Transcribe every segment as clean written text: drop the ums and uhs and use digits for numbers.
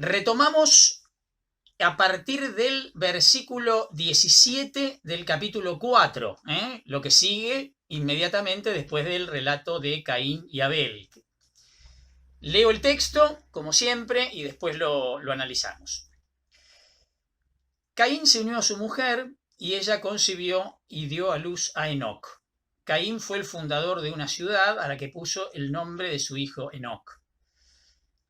Retomamos a partir del versículo 17 del capítulo 4, lo que sigue inmediatamente después del relato de Caín y Abel. Leo el texto, como siempre, y después lo analizamos. Caín se unió a su mujer y ella concibió y dio a luz a Enoc. Caín fue el fundador de una ciudad a la que puso el nombre de su hijo Enoc.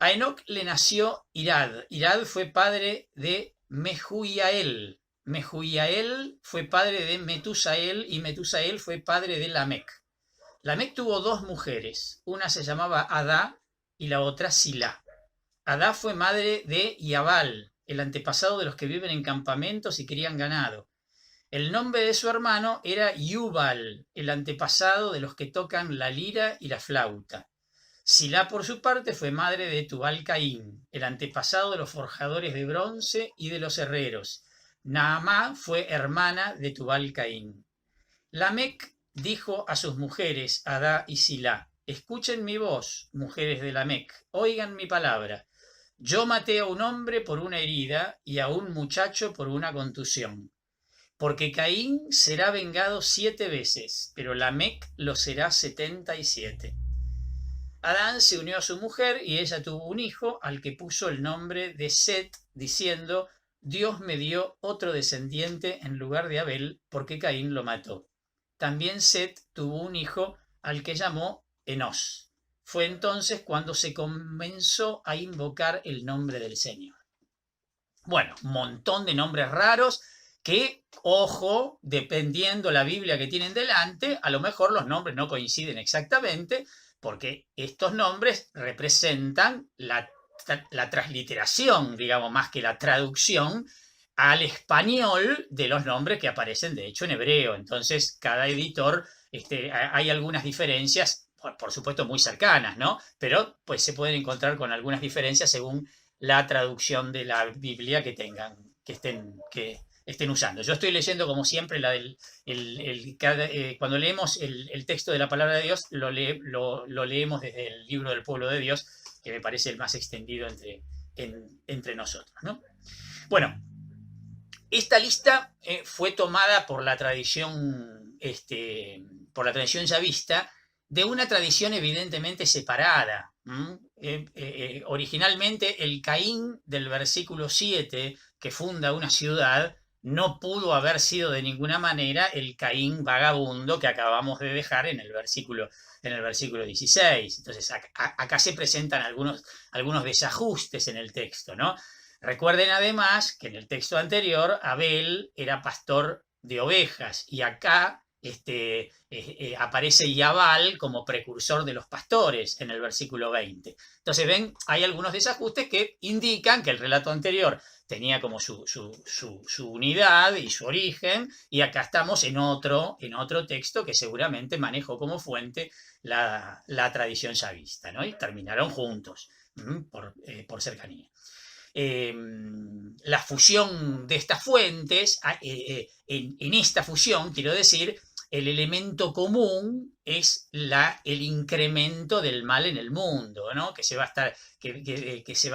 A Enoc le nació Irad. Irad fue padre de Mehujael. Mehujael fue padre de Metusael y Metusael fue padre de Lamec. Lamec tuvo dos mujeres. Una se llamaba Adá y la otra Silá. Adá fue madre de Yabal, el antepasado de los que viven en campamentos y crían ganado. El nombre de su hermano era Yubal, el antepasado de los que tocan la lira y la flauta. Silá, por su parte, fue madre de Tubal-Caín, el antepasado de los forjadores de bronce y de los herreros. Naamá fue hermana de Tubal-Caín. Lamec dijo a sus mujeres, Adá y Silá: escuchen mi voz, mujeres de Lamec, oigan mi palabra. Yo maté a un hombre por una herida y a un muchacho por una contusión. Porque Caín será vengado 7 veces, pero Lamec lo será 77. Adán se unió a su mujer y ella tuvo un hijo al que puso el nombre de Set, diciendo: Dios me dio otro descendiente en lugar de Abel, porque Caín lo mató. También Set tuvo un hijo al que llamó Enos. Fue entonces cuando se comenzó a invocar el nombre del Señor. Bueno, un montón de nombres raros que, ojo, dependiendo la Biblia que tienen delante, a lo mejor los nombres no coinciden exactamente, porque estos nombres representan la transliteración, digamos, más que la traducción al español de los nombres que aparecen, de hecho, en hebreo. Entonces, cada editor, hay algunas diferencias, por supuesto, muy cercanas, ¿no? Pero pues se pueden encontrar con algunas diferencias según la traducción de la Biblia que tengan, que estén usando. Yo estoy leyendo, como siempre, cuando leemos el texto de la palabra de Dios, lo leemos desde el libro del pueblo de Dios, que me parece el más extendido entre nosotros, ¿no? Bueno, esta lista fue tomada por la tradición yavista, de una tradición evidentemente separada. Originalmente el Caín del versículo 7, que funda una ciudad, no pudo haber sido de ninguna manera el Caín vagabundo que acabamos de dejar en el versículo 16. Entonces acá se presentan algunos desajustes en el texto, ¿no? Recuerden además que en el texto anterior Abel era pastor de ovejas y acá aparece Yabal como precursor de los pastores en el versículo 20. Entonces ven, hay algunos desajustes que indican que el relato anterior tenía como su unidad y su origen, y acá estamos en otro texto que seguramente manejó como fuente la tradición yavista, ¿no? Y terminaron juntos por cercanía. La fusión de estas fuentes, en esta fusión, quiero decir, el elemento común es el incremento del mal en el mundo, ¿no? Que se va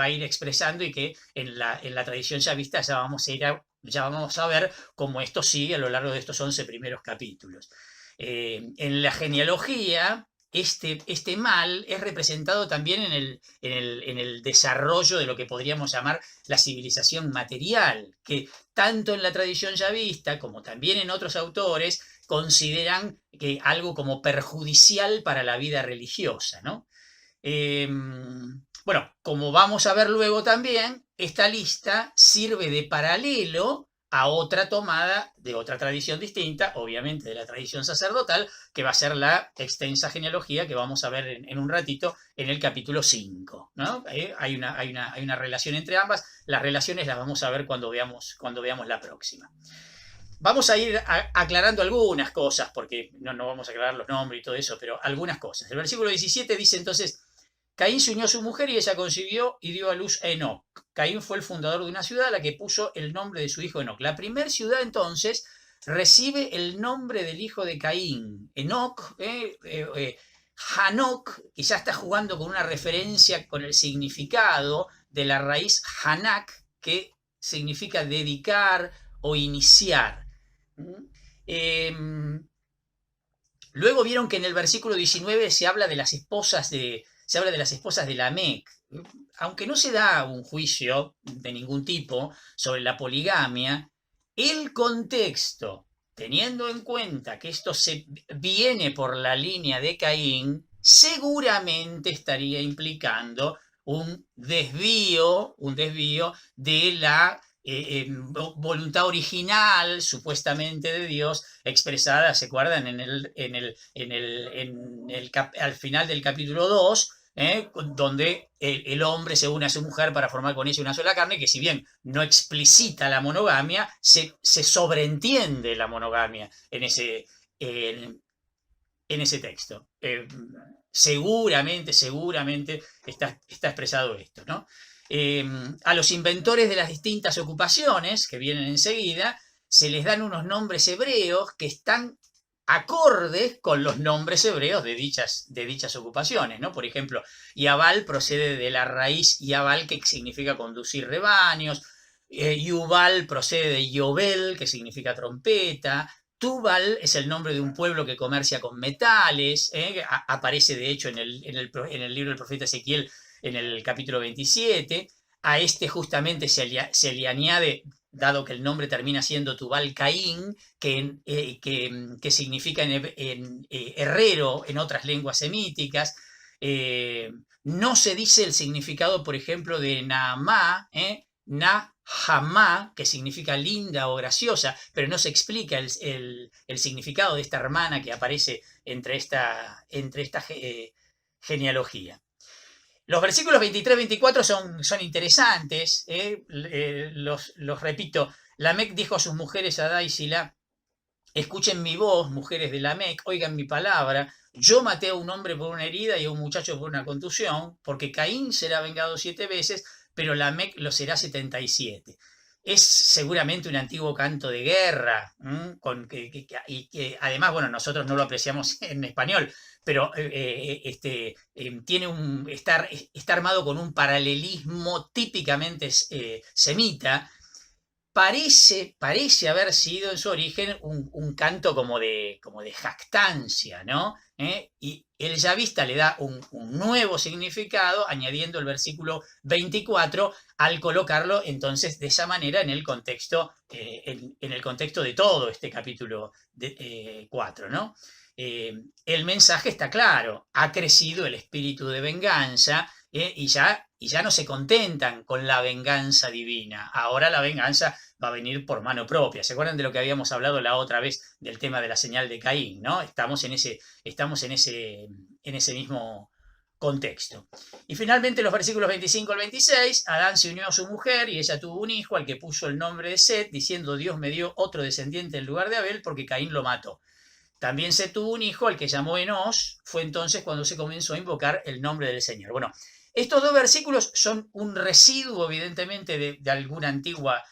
a ir expresando, y que en la tradición yavista ya vamos a ver cómo esto sigue a lo largo de estos 11 primeros capítulos. En la genealogía, este mal es representado también en el desarrollo de lo que podríamos llamar la civilización material, que tanto en la tradición yavista como también en otros autores consideran que algo como perjudicial para la vida religiosa, ¿no? Bueno, como vamos a ver luego también, esta lista sirve de paralelo a otra tomada de otra tradición distinta, obviamente de la tradición sacerdotal, que va a ser la extensa genealogía que vamos a ver en un ratito en el capítulo 5, ¿no? Hay una relación entre ambas. Las relaciones las vamos a ver cuando veamos la próxima. Vamos a ir aclarando algunas cosas, porque no vamos a aclarar los nombres y todo eso, pero algunas cosas. El versículo 17 dice entonces: Caín se unió a su mujer y ella concibió y dio a luz a Enoc. Caín fue el fundador de una ciudad a la que puso el nombre de su hijo Enoc. La primera ciudad entonces recibe el nombre del hijo de Caín, Enoc. Hanok quizá está jugando con una referencia con el significado de la raíz hanak, que significa dedicar o iniciar. Luego vieron que en el versículo 19 se habla de las esposas de Lamec. Aunque no se da un juicio de ningún tipo sobre la poligamia, el contexto, teniendo en cuenta que esto se viene por la línea de Caín, seguramente estaría implicando un desvío de la voluntad original, supuestamente de Dios, expresada, ¿se acuerdan? Al final del capítulo 2, donde el hombre se une a su mujer para formar con ella una sola carne, que si bien no explicita la monogamia, se sobreentiende la monogamia en ese texto. Seguramente está expresado esto, ¿no? A los inventores de las distintas ocupaciones, que vienen enseguida, se les dan unos nombres hebreos que están acordes con los nombres hebreos de dichas ocupaciones, ¿no? Por ejemplo, Yabal procede de la raíz Yabal, que significa conducir rebaños. Yubal procede de Yobel, que significa trompeta. Tubal es el nombre de un pueblo que comercia con metales, aparece de hecho en el libro del profeta Ezequiel en el capítulo 27. A este justamente se le añade, dado que el nombre termina siendo Tubal Caín, que significa en herrero en otras lenguas semíticas. No se dice el significado, por ejemplo, de Naamá, Nahamá, que significa linda o graciosa, pero no se explica el significado de esta hermana que aparece entre esta genealogía. Los versículos 23-24 son interesantes, los repito. Lamec dijo a sus mujeres, Adá y Silá: escuchen mi voz, mujeres de Lamec, oigan mi palabra. Yo maté a un hombre por una herida y a un muchacho por una contusión, porque Caín será vengado 7 veces, pero Lamec lo será 77. Es seguramente un antiguo canto de guerra, y que además, bueno, nosotros no lo apreciamos en español, pero está armado con un paralelismo típicamente semita. Parece haber sido en su origen un canto como de jactancia, ¿no? Y el yavista le da un nuevo significado añadiendo el versículo 24 al colocarlo entonces de esa manera en el contexto, en el contexto de todo este capítulo 4, ¿no? El mensaje está claro: ha crecido el espíritu de venganza, y ya no se contentan con la venganza divina. Ahora la venganza va a venir por mano propia. ¿Se acuerdan de lo que habíamos hablado la otra vez del tema de la señal de Caín, ¿no? Estamos en ese mismo contexto. Y finalmente los versículos 25 al 26, Adán se unió a su mujer y ella tuvo un hijo al que puso el nombre de Set, diciendo: Dios me dio otro descendiente en lugar de Abel porque Caín lo mató. También Set tuvo un hijo al que llamó Enos. Fue entonces cuando se comenzó a invocar el nombre del Señor. Bueno, estos 2 versículos son un residuo, evidentemente, de alguna antigua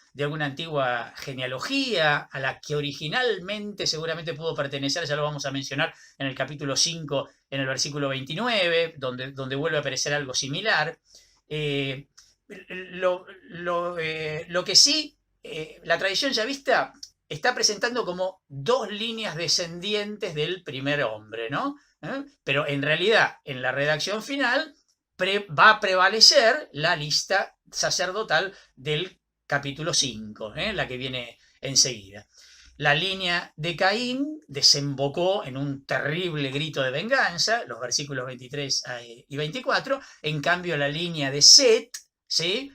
genealogía a la que originalmente seguramente pudo pertenecer. Ya lo vamos a mencionar en el capítulo 5, en el versículo 29, donde vuelve a aparecer algo similar. Lo que sí, la tradición yavista está presentando como 2 líneas descendientes del primer hombre, ¿no? Pero en realidad, en la redacción final, va a prevalecer la lista sacerdotal del capítulo 5, la que viene enseguida. La línea de Caín desembocó en un terrible grito de venganza, los versículos 23 y 24. En cambio, la línea de Set, ¿sí?,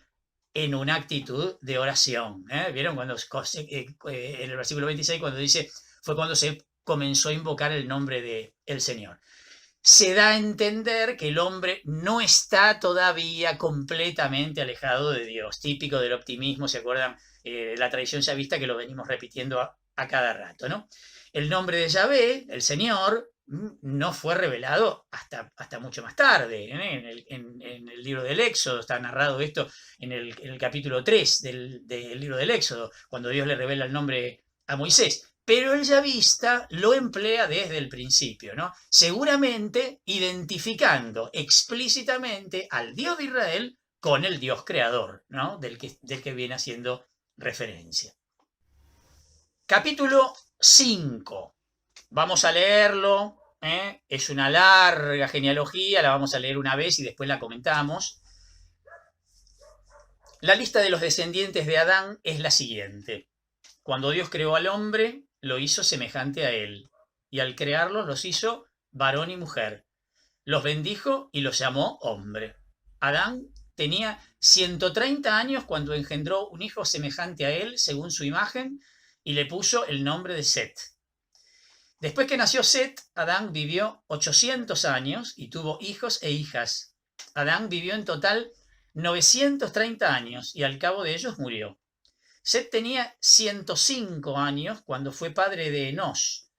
en una actitud de oración. ¿Vieron? Cuando en el versículo 26, cuando dice: fue cuando se comenzó a invocar el nombre del Señor. Se da a entender que el hombre no está todavía completamente alejado de Dios, típico del optimismo. ¿Se acuerdan? La tradición yavista, que lo venimos repitiendo a cada rato, ¿no? El nombre de Yahvé, el Señor, no fue revelado hasta mucho más tarde. En el libro del Éxodo está narrado esto en el capítulo 3 del libro del Éxodo, cuando Dios le revela el nombre a Moisés. Pero el yavista lo emplea desde el principio, ¿no? Seguramente identificando explícitamente al Dios de Israel con el Dios creador, ¿no? del que viene haciendo referencia. Capítulo 5. Vamos a leerlo. Es una larga genealogía, la vamos a leer una vez y después la comentamos. La lista de los descendientes de Adán es la siguiente. Cuando Dios creó al hombre, lo hizo semejante a él, y al crearlos los hizo varón y mujer. Los bendijo y los llamó hombre. Adán tenía 130 años cuando engendró un hijo semejante a él, según su imagen, y le puso el nombre de Set. Después que nació Set, Adán vivió 800 años y tuvo hijos e hijas. Adán vivió en total 930 años y al cabo de ellos murió. Set tenía 105 años cuando fue padre de Enós.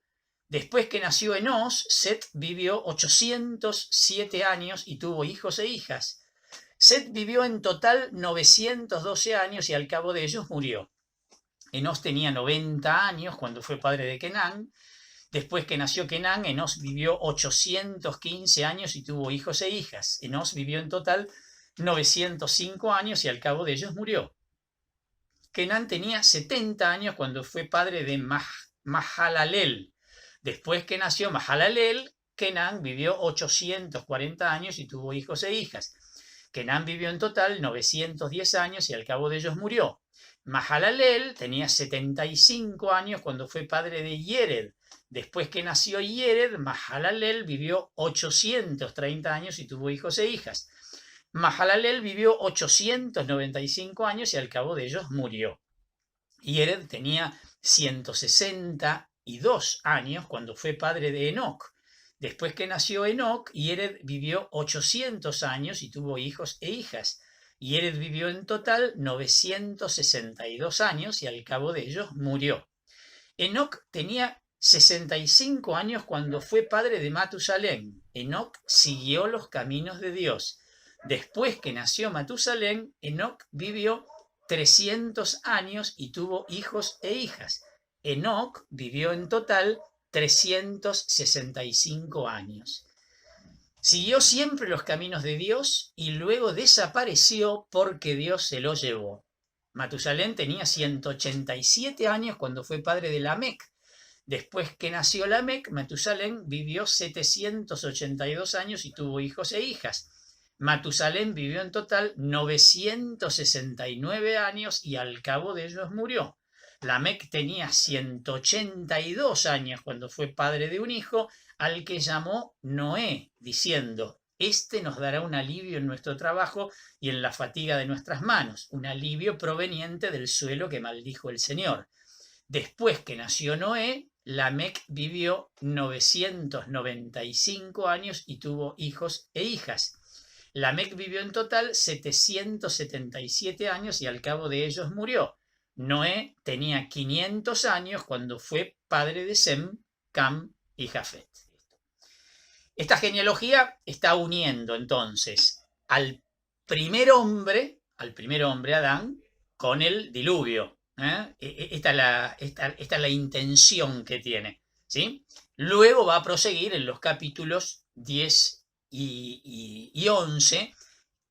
Después que nació Enós, Set vivió 807 años y tuvo hijos e hijas. Set vivió en total 912 años y al cabo de ellos murió. Enós tenía 90 años cuando fue padre de Kenán. Después que nació Kenán, Enós vivió 815 años y tuvo hijos e hijas. Enós vivió en total 905 años y al cabo de ellos murió. Kenán tenía 70 años cuando fue padre de Mahalalel. Después que nació Mahalalel, Kenán vivió 840 años y tuvo hijos e hijas. Kenán vivió en total 910 años y al cabo de ellos murió. Mahalalel tenía 75 años cuando fue padre de Yered. Después que nació Yered, Mahalalel vivió 830 años y tuvo hijos e hijas. Mahalalel vivió 895 años y al cabo de ellos murió. Yered tenía 162 años cuando fue padre de Enoc. Después que nació Enoc, Yered vivió 800 años y tuvo hijos e hijas. Yered vivió en total 962 años y al cabo de ellos murió. Enoc tenía 65 años cuando fue padre de Matusalén. Enoc siguió los caminos de Dios. Después que nació Matusalén, Enoc vivió 300 años y tuvo hijos e hijas. Enoc vivió en total 365 años. Siguió siempre los caminos de Dios y luego desapareció porque Dios se lo llevó. Matusalén tenía 187 años cuando fue padre de Lamec. Después que nació Lamec, Matusalén vivió 782 años y tuvo hijos e hijas. Matusalén vivió en total 969 años y al cabo de ellos murió. Lamec tenía 182 años cuando fue padre de un hijo al que llamó Noé, diciendo: «Este nos dará un alivio en nuestro trabajo y en la fatiga de nuestras manos, un alivio proveniente del suelo que maldijo el Señor». Después que nació Noé, Lamec vivió 995 años y tuvo hijos e hijas. Lamec vivió en total 777 años y al cabo de ellos murió. Noé tenía 500 años cuando fue padre de Sem, Cam y Jafet. Esta genealogía está uniendo entonces al primer hombre, Adán, con el diluvio. Esta es la intención que tiene, ¿sí? Luego va a proseguir en los capítulos 10 y 11,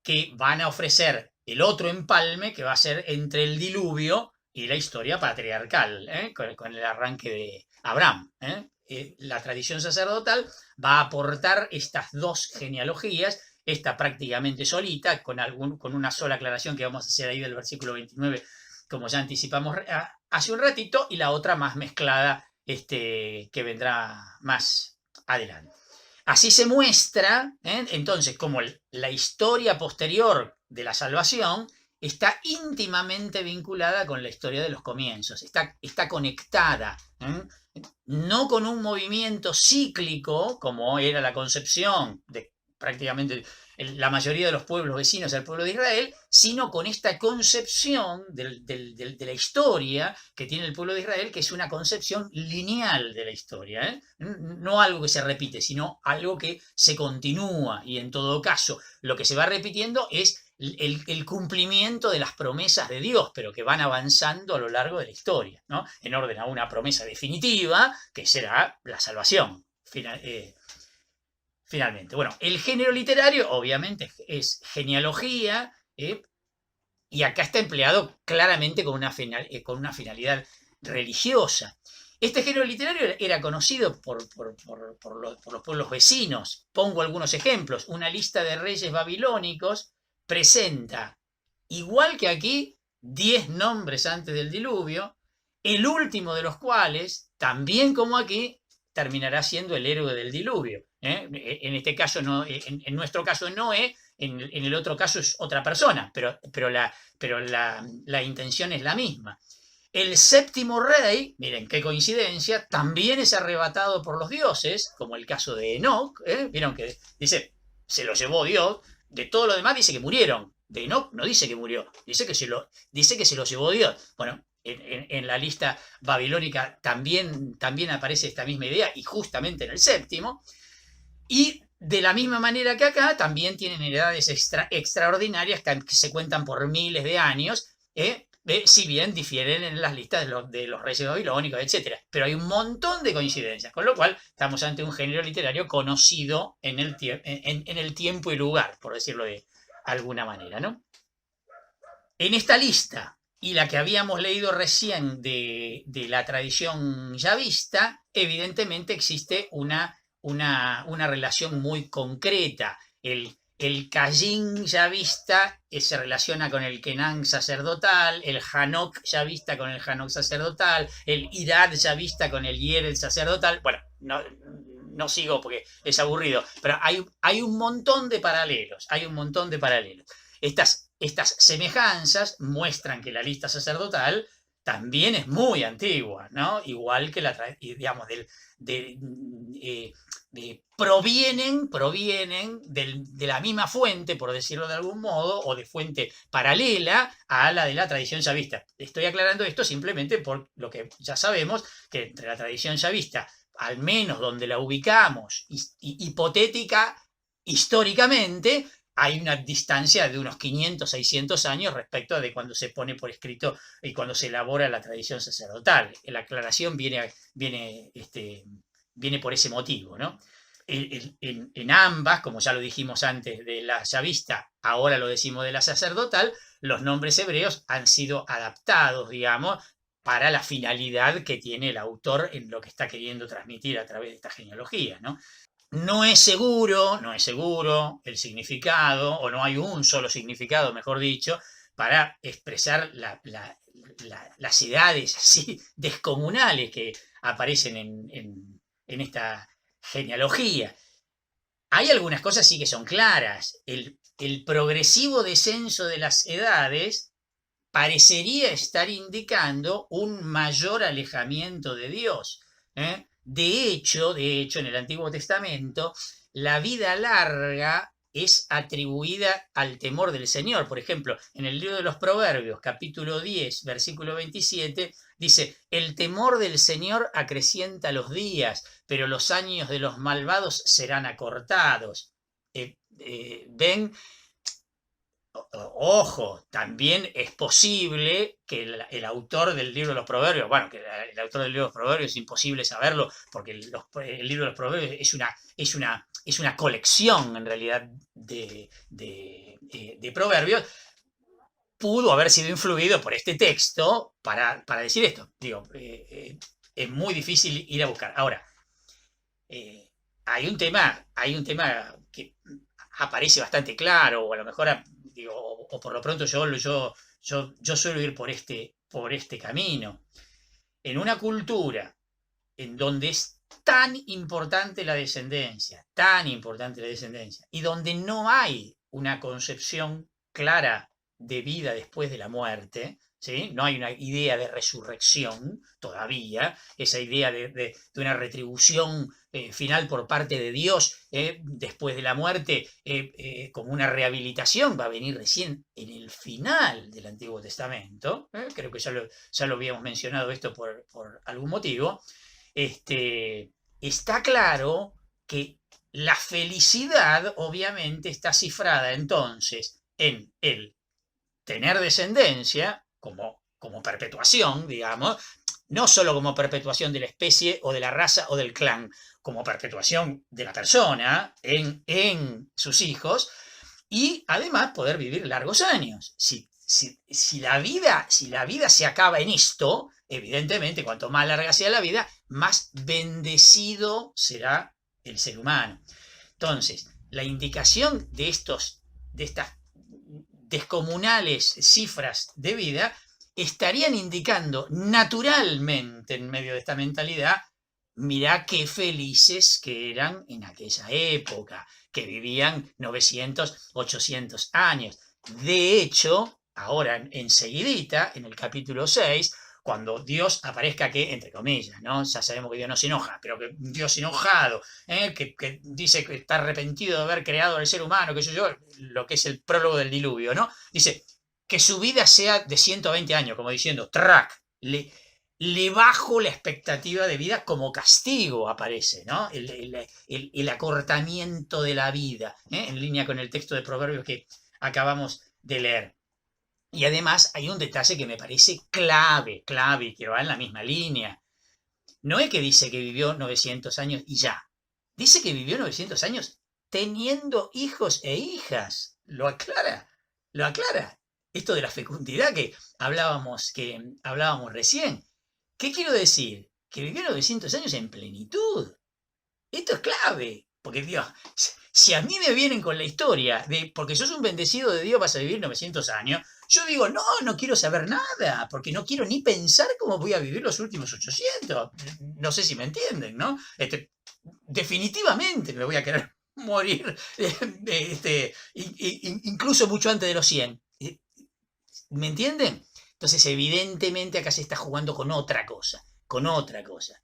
que van a ofrecer el otro empalme que va a ser entre el diluvio y la historia patriarcal, con el arranque de Abraham. La tradición sacerdotal va a aportar estas dos genealogías, esta prácticamente solita, con una sola aclaración que vamos a hacer ahí del versículo 29, como ya anticipamos hace un ratito, y la otra más mezclada, que vendrá más adelante. Así se muestra, entonces, como la historia posterior de la salvación está íntimamente vinculada con la historia de los comienzos, está conectada, no con un movimiento cíclico, como era la concepción de prácticamente la mayoría de los pueblos vecinos al pueblo de Israel, sino con esta concepción de la historia que tiene el pueblo de Israel, que es una concepción lineal de la historia, no algo que se repite, sino algo que se continúa, y en todo caso lo que se va repitiendo es el cumplimiento de las promesas de Dios, pero que van avanzando a lo largo de la historia, ¿no? En orden a una promesa definitiva, que será la salvación, finalmente. Bueno, el género literario obviamente es genealogía, Y acá está empleado claramente con una finalidad religiosa. Este género literario era conocido por los pueblos vecinos. Pongo algunos ejemplos. Una lista de reyes babilónicos presenta, igual que aquí, 10 nombres antes del diluvio, el último de los cuales, también como aquí, terminará siendo el héroe del diluvio. En este caso, no, en nuestro caso Noé, en el otro caso es otra persona, pero la intención es la misma. El séptimo rey, miren qué coincidencia, también es arrebatado por los dioses, como el caso de Enoc. Vieron que dice, se lo llevó Dios. De todo lo demás dice que murieron. De Enoc no dice que murió, dice que se lo llevó Dios. Bueno, en la lista babilónica también aparece esta misma idea, y justamente en el séptimo. Y de la misma manera que acá, también tienen edades extraordinarias que se cuentan por miles de años, si bien difieren en las listas de los reyes babilónicos, etc. Pero hay un montón de coincidencias, con lo cual estamos ante un género literario conocido en el tiempo y lugar, por decirlo de alguna manera, ¿no? En esta lista y la que habíamos leído recién de la tradición yavista, evidentemente existe una relación muy concreta. El Kayín yavista se relaciona con el Kenan sacerdotal, el Hanok yavista con el Hanok sacerdotal, el Irad yavista con el Yered sacerdotal. Bueno, no sigo porque es aburrido, pero hay un montón de paralelos, Estas semejanzas muestran que la lista sacerdotal también es muy antigua, ¿no? Igual que digamos, provienen de la misma fuente, por decirlo de algún modo, o de fuente paralela a la de la tradición yavista. Estoy aclarando esto simplemente por lo que ya sabemos, que entre la tradición yavista, al menos donde la ubicamos, hipotética, históricamente, hay una distancia de unos 500, 600 años respecto de cuando se pone por escrito y cuando se elabora la tradición sacerdotal. La aclaración viene por ese motivo, ¿no? En ambas, como ya lo dijimos antes de la yavista, ahora lo decimos de la sacerdotal, los nombres hebreos han sido adaptados, digamos, para la finalidad que tiene el autor en lo que está queriendo transmitir a través de esta genealogía, ¿no? No es seguro el significado, o no hay un solo significado, mejor dicho, para expresar las edades así descomunales que aparecen en esta genealogía. Hay algunas cosas sí que son claras. El progresivo descenso de las edades parecería estar indicando un mayor alejamiento de Dios. De hecho, en el Antiguo Testamento, la vida larga es atribuida al temor del Señor. Por ejemplo, en el libro de los Proverbios, capítulo 10, versículo 27, dice, el temor del Señor acrecienta los días, pero los años de los malvados serán acortados. ¿Ven? Ojo, también es posible que el autor del libro de los Proverbios, bueno, que el autor del libro de los Proverbios es imposible saberlo, porque el libro de los Proverbios es una colección en realidad de proverbios, pudo haber sido influido por este texto para decir esto. Digo, es muy difícil ir a buscar. Ahora, hay un tema que aparece bastante claro, o a lo mejor o por lo pronto yo suelo ir por este camino. En una cultura en donde es tan importante la descendencia, y donde no hay una concepción clara de vida después de la muerte, ¿sí? No hay una idea de resurrección todavía, esa idea de una retribución final por parte de Dios después de la muerte, como una rehabilitación, va a venir recién en el final del Antiguo Testamento. Creo que ya lo habíamos mencionado esto por algún motivo. Está claro que la felicidad obviamente está cifrada entonces en el tener descendencia como perpetuación, digamos, no solo como perpetuación de la especie o de la raza o del clan, como perpetuación de la persona en sus hijos, y además poder vivir largos años. Si la vida se acaba en esto, evidentemente, cuanto más larga sea la vida, más bendecido será el ser humano. Entonces, la indicación de estas descomunales cifras de vida estarían indicando naturalmente en medio de esta mentalidad, mirá qué felices que eran en aquella época, que vivían 900, 800 años. De hecho, ahora enseguidita, en el capítulo 6, cuando Dios aparezca que, entre comillas, ¿no? Ya sabemos que Dios no se enoja, pero que Dios enojado, que dice que está arrepentido de haber creado al ser humano, que yo, lo que es el prólogo del diluvio, ¿no? Dice que su vida sea de 120 años, como diciendo, track, le bajo la expectativa de vida como castigo, aparece, ¿no? El acortamiento de la vida, en línea con el texto de Proverbios que acabamos de leer. Y además hay un detalle que me parece clave, que va en la misma línea. No es que dice que vivió 900 años y ya. Dice que vivió 900 años teniendo hijos e hijas. Lo aclara. Esto de la fecundidad que hablábamos recién. ¿Qué quiero decir? Que vivió 900 años en plenitud. Esto es clave. Porque Dios, si a mí me vienen con la historia de porque sos un bendecido de Dios vas a vivir 900 años, yo digo, no quiero saber nada, porque no quiero ni pensar cómo voy a vivir los últimos 800. No sé si me entienden, ¿no? Definitivamente me voy a querer morir incluso mucho antes de los 100. ¿Me entienden? Entonces, evidentemente acá se está jugando con otra cosa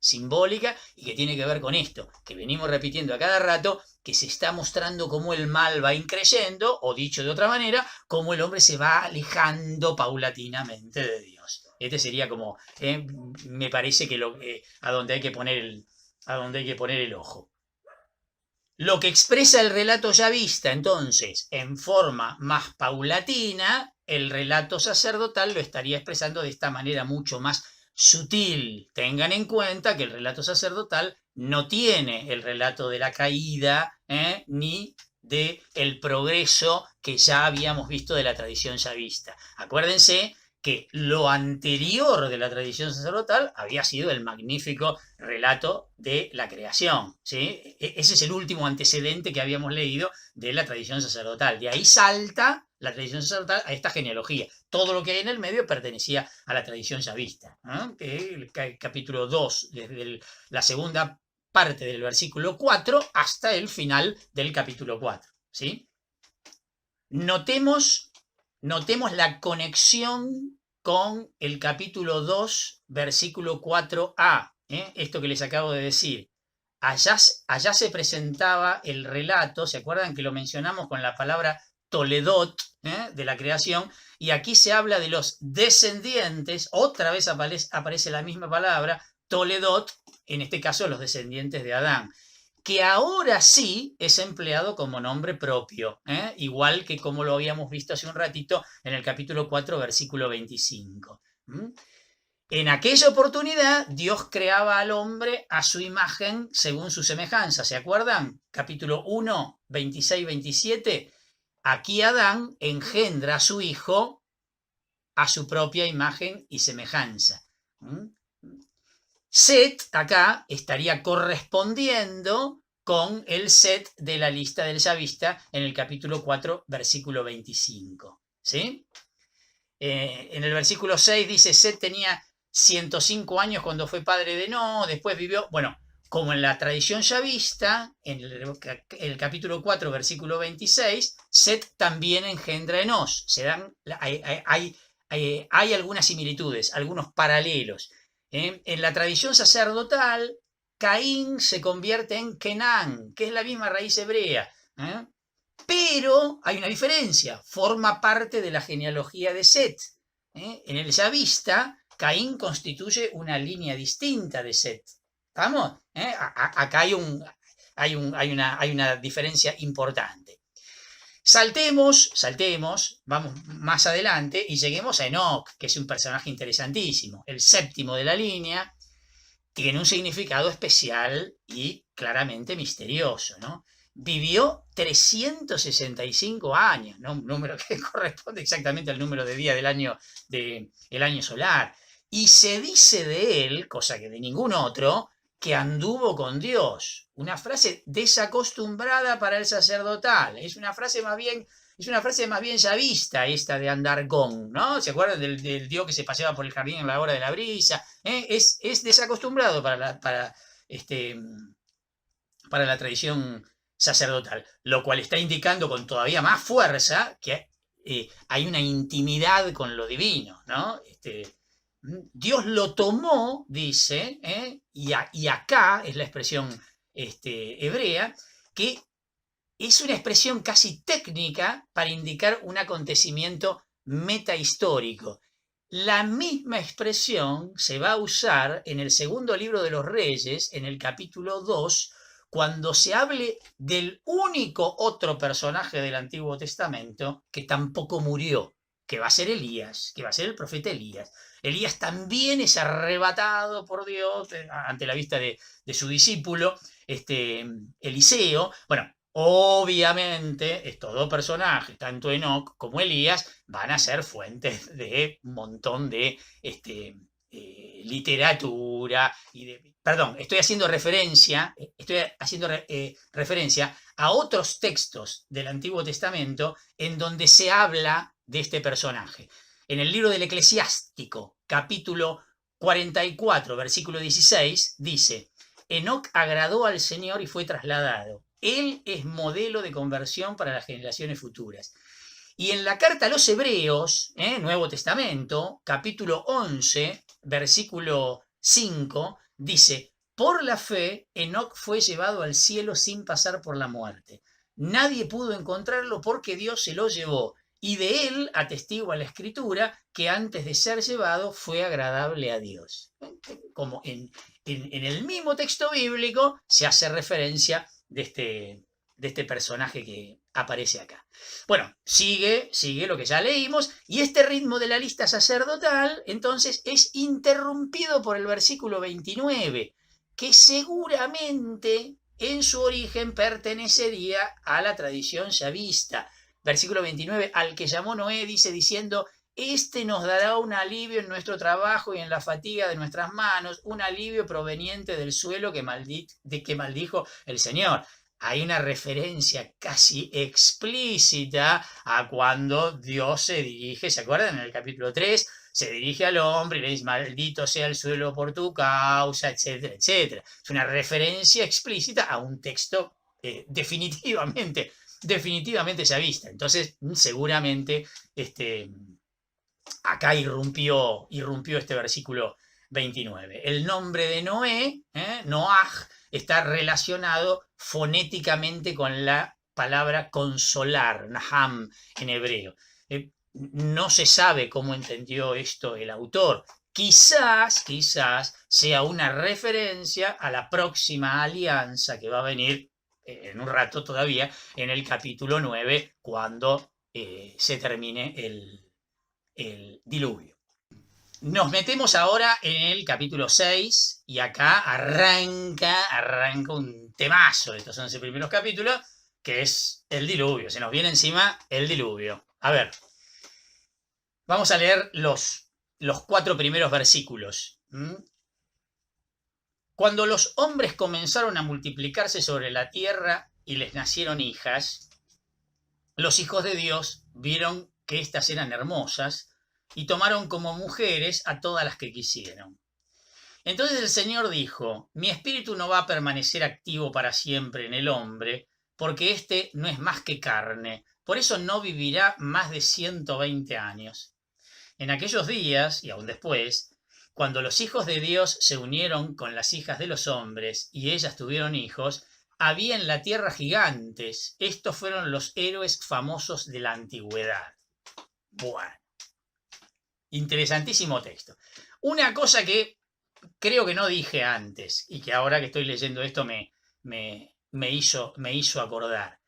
simbólica y que tiene que ver con esto, que venimos repitiendo a cada rato, que se está mostrando cómo el mal va increyendo, o dicho de otra manera, cómo el hombre se va alejando paulatinamente de Dios. Este sería como, me parece que a donde hay que poner el ojo. Lo que expresa el relato yavista, entonces, en forma más paulatina, el relato sacerdotal lo estaría expresando de esta manera mucho más sutil. Tengan en cuenta que el relato sacerdotal no tiene el relato de la caída, ni del progreso que ya habíamos visto de la tradición yavista. Acuérdense que lo anterior de la tradición sacerdotal había sido el magnífico relato de la creación, ¿sí? Ese es el último antecedente que habíamos leído de la tradición sacerdotal. De ahí salta la tradición sacerdotal a esta genealogía. Todo lo que hay en el medio pertenecía a la tradición yavista. El capítulo 2, desde la segunda parte del versículo 4 hasta el final del capítulo 4. ¿Sí? Notemos la conexión con el capítulo 2, versículo 4a. Esto que les acabo de decir. Allá se presentaba el relato, ¿se acuerdan que lo mencionamos con la palabra Toledot, de la creación? Y aquí se habla de los descendientes, otra vez aparece la misma palabra, Toledot, en este caso los descendientes de Adán, que ahora sí es empleado como nombre propio, igual que como lo habíamos visto hace un ratito en el capítulo 4, versículo 25. En aquella oportunidad, Dios creaba al hombre a su imagen según su semejanza. ¿Se acuerdan? Capítulo 1, 26-27. Aquí Adán engendra a su hijo a su propia imagen y semejanza. Set acá estaría correspondiendo con el Set de la lista del yavista en el capítulo 4, versículo 25. ¿Sí? En el versículo 6 dice, Set tenía 105 años cuando fue padre de No, después vivió, bueno, como en la tradición yavista, en el capítulo 4, versículo 26, Set también engendra Enos. Hay algunas similitudes, algunos paralelos. En la tradición sacerdotal, Caín se convierte en Kenán, que es la misma raíz hebrea. Pero hay una diferencia, forma parte de la genealogía de Set. En el yavista, Caín constituye una línea distinta de Set. ¿Estamos? Acá hay una diferencia importante. Saltemos, vamos más adelante y lleguemos a Enoc, que es un personaje interesantísimo, el séptimo de la línea, tiene un significado especial y claramente misterioso, ¿no? vivió 365 años, ¿no? Un número que corresponde exactamente al número de días del año solar. Y se dice de él, cosa que de ningún otro, que anduvo con Dios. Una frase desacostumbrada para el sacerdotal. Es una frase más bien ya vista esta de andar con, ¿no? ¿Se acuerdan del Dios que se paseaba por el jardín en la hora de la brisa? Es desacostumbrado para la tradición sacerdotal, lo cual está indicando con todavía más fuerza que hay una intimidad con lo divino, ¿no? Dios lo tomó, dice, y acá es la expresión hebrea, que es una expresión casi técnica para indicar un acontecimiento metahistórico. La misma expresión se va a usar en el segundo libro de los Reyes, en el capítulo 2, cuando se hable del único otro personaje del Antiguo Testamento que tampoco murió, que va a ser Elías, que va a ser el profeta Elías. Elías también es arrebatado por Dios ante la vista de su discípulo, Eliseo. Bueno, obviamente estos dos personajes, tanto Enoc como Elías, van a ser fuentes de un montón de literatura y de... Perdón, estoy haciendo referencia a otros textos del Antiguo Testamento en donde se habla de este personaje. En el libro del Eclesiástico, capítulo 44, versículo 16, dice: Enoc agradó al Señor y fue trasladado. Él es modelo de conversión para las generaciones futuras. Y en la carta a los Hebreos, Nuevo Testamento, capítulo 11, versículo 5, dice: por la fe, Enoc fue llevado al cielo sin pasar por la muerte. Nadie pudo encontrarlo porque Dios se lo llevó. Y de él atestigua la Escritura que antes de ser llevado fue agradable a Dios. Como en el mismo texto bíblico se hace referencia de este personaje que aparece acá. Bueno, sigue lo que ya leímos, y este ritmo de la lista sacerdotal entonces es interrumpido por el versículo 29, que seguramente en su origen pertenecería a la tradición yavista. Versículo 29, al que llamó Noé, dice diciendo: este nos dará un alivio en nuestro trabajo y en la fatiga de nuestras manos, un alivio proveniente del suelo que maldijo el Señor. Hay una referencia casi explícita a cuando Dios se dirige, ¿se acuerdan? En el capítulo 3, se dirige al hombre y le dice: maldito sea el suelo por tu causa, etcétera, etcétera. Es una referencia explícita a un texto definitivamente yavista. Entonces, seguramente acá irrumpió este versículo 29. El nombre de Noé, Noaj, está relacionado fonéticamente con la palabra consolar, Naham en hebreo. No se sabe cómo entendió esto el autor. Quizás sea una referencia a la próxima alianza que va a venir en un rato todavía, en el capítulo 9, cuando se termine el diluvio. Nos metemos ahora en el capítulo 6 y acá arranca un temazo de estos 11 primeros capítulos, que es el diluvio. Se nos viene encima el diluvio. A ver, vamos a leer los 4 primeros versículos. Cuando los hombres comenzaron a multiplicarse sobre la tierra y les nacieron hijas, los hijos de Dios vieron que éstas eran hermosas y tomaron como mujeres a todas las que quisieron. Entonces el Señor dijo: mi espíritu no va a permanecer activo para siempre en el hombre, porque éste no es más que carne, por eso no vivirá más de 120 años. En aquellos días, y aún después, cuando los hijos de Dios se unieron con las hijas de los hombres y ellas tuvieron hijos, había en la tierra gigantes. Estos fueron los héroes famosos de la antigüedad. Bueno, interesantísimo texto. Una cosa que creo que no dije antes y que ahora que estoy leyendo esto me hizo acordar.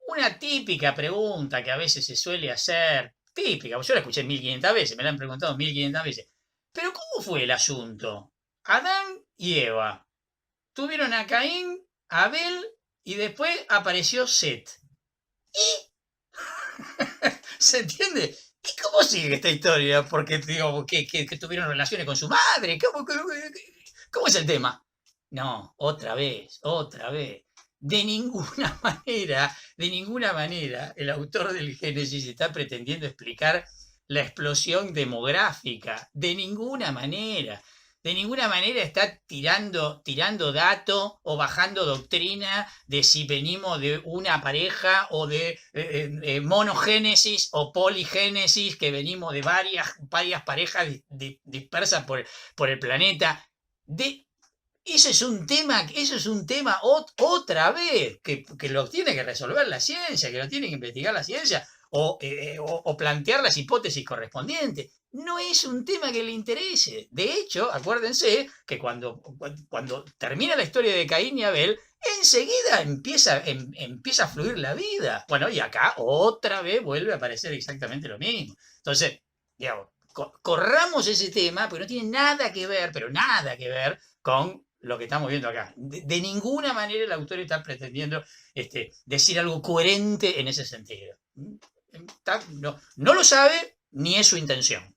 Una típica pregunta que a veces se suele hacer, típica, yo la escuché 1500 veces, me la han preguntado 1500 veces. Pero ¿cómo fue el asunto? Adán y Eva tuvieron a Caín, a Abel y después apareció Set. ¿Y? ¿Se entiende? ¿Y cómo sigue esta historia? Porque digo, que tuvieron relaciones con su madre. ¿Cómo es el tema? No, otra vez, otra vez. De ninguna manera, el autor del Génesis está pretendiendo explicar la explosión demográfica. De ninguna manera. De ninguna manera está tirando dato o bajando doctrina de si venimos de una pareja o de monogénesis o poligénesis, que venimos de varias parejas dispersas por el planeta. Eso es un tema otra vez que lo tiene que resolver la ciencia, que lo tiene que investigar la ciencia o plantear las hipótesis correspondientes. No es un tema que le interese. De hecho, acuérdense que cuando termina la historia de Caín y Abel, enseguida empieza a fluir la vida. Bueno, y acá otra vez vuelve a aparecer exactamente lo mismo. Entonces, digamos, corramos ese tema, porque no tiene nada que ver, pero nada que ver con lo que estamos viendo acá. De ninguna manera el autor está pretendiendo decir algo coherente en ese sentido. No lo sabe ni es su intención.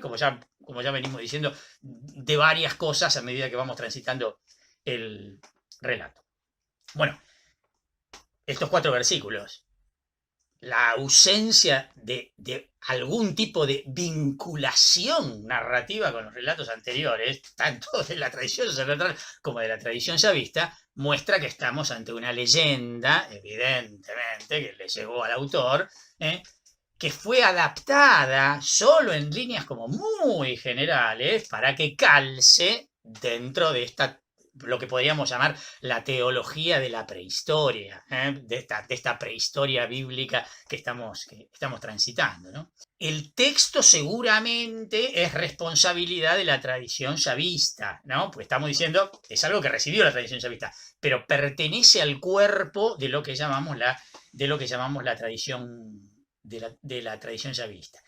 Como ya venimos diciendo de varias cosas a medida que vamos transitando el relato. Bueno, estos 4 versículos, la ausencia de algún tipo de vinculación narrativa con los relatos anteriores, tanto de la tradición sacerdotal como de la tradición chavista, muestra que estamos ante una leyenda, evidentemente, que le llegó al autor, que fue adaptada solo en líneas como muy generales para que calce dentro de lo que podríamos llamar la teología de la prehistoria, de esta prehistoria bíblica que estamos transitando, ¿no? El texto seguramente es responsabilidad de la tradición chavista, ¿no? Pues estamos diciendo, es algo que recibió la tradición chavista, pero pertenece al cuerpo de lo que llamamos la tradición de la tradición chavista.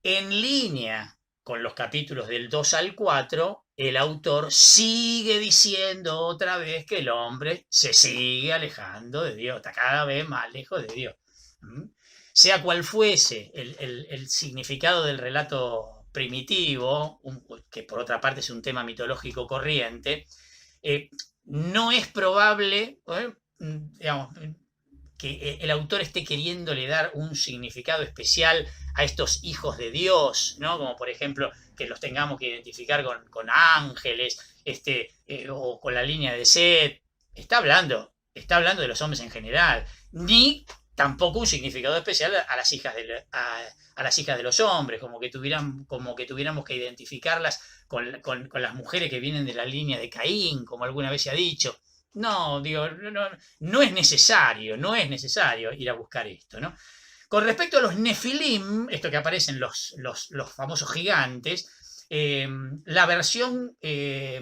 En línea con los capítulos del 2 al 4, el autor sigue diciendo otra vez que el hombre se sigue alejando de Dios, está cada vez más lejos de Dios. Sea cual fuese el significado del relato primitivo, que por otra parte es un tema mitológico corriente, no es probable, digamos, que el autor esté queriéndole dar un significado especial a estos hijos de Dios, ¿no? Como por ejemplo que los tengamos que identificar con ángeles, o con la línea de Set. Está hablando de los hombres en general, ni tampoco un significado especial a las hijas de los hombres, como que tuviéramos que identificarlas con las mujeres que vienen de la línea de Caín, como alguna vez se ha dicho. No, digo, no es necesario ir a buscar esto, ¿no? Con respecto a los Nefilim, esto que aparecen los famosos gigantes, la versión de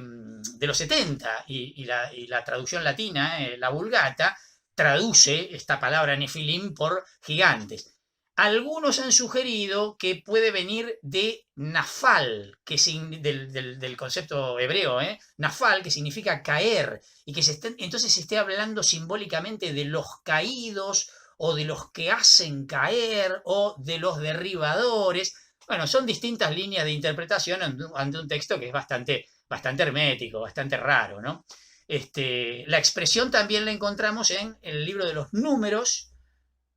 los 70 y la traducción latina, la Vulgata, traduce esta palabra Nefilim por gigantes. Algunos han sugerido que puede venir de nafal, del concepto hebreo, nafal, que significa caer, y que entonces se esté hablando simbólicamente de los caídos, o de los que hacen caer, o de los derribadores. Bueno, son distintas líneas de interpretación ante un texto que es bastante hermético, bastante raro, ¿no? La expresión también la encontramos en el libro de los Números,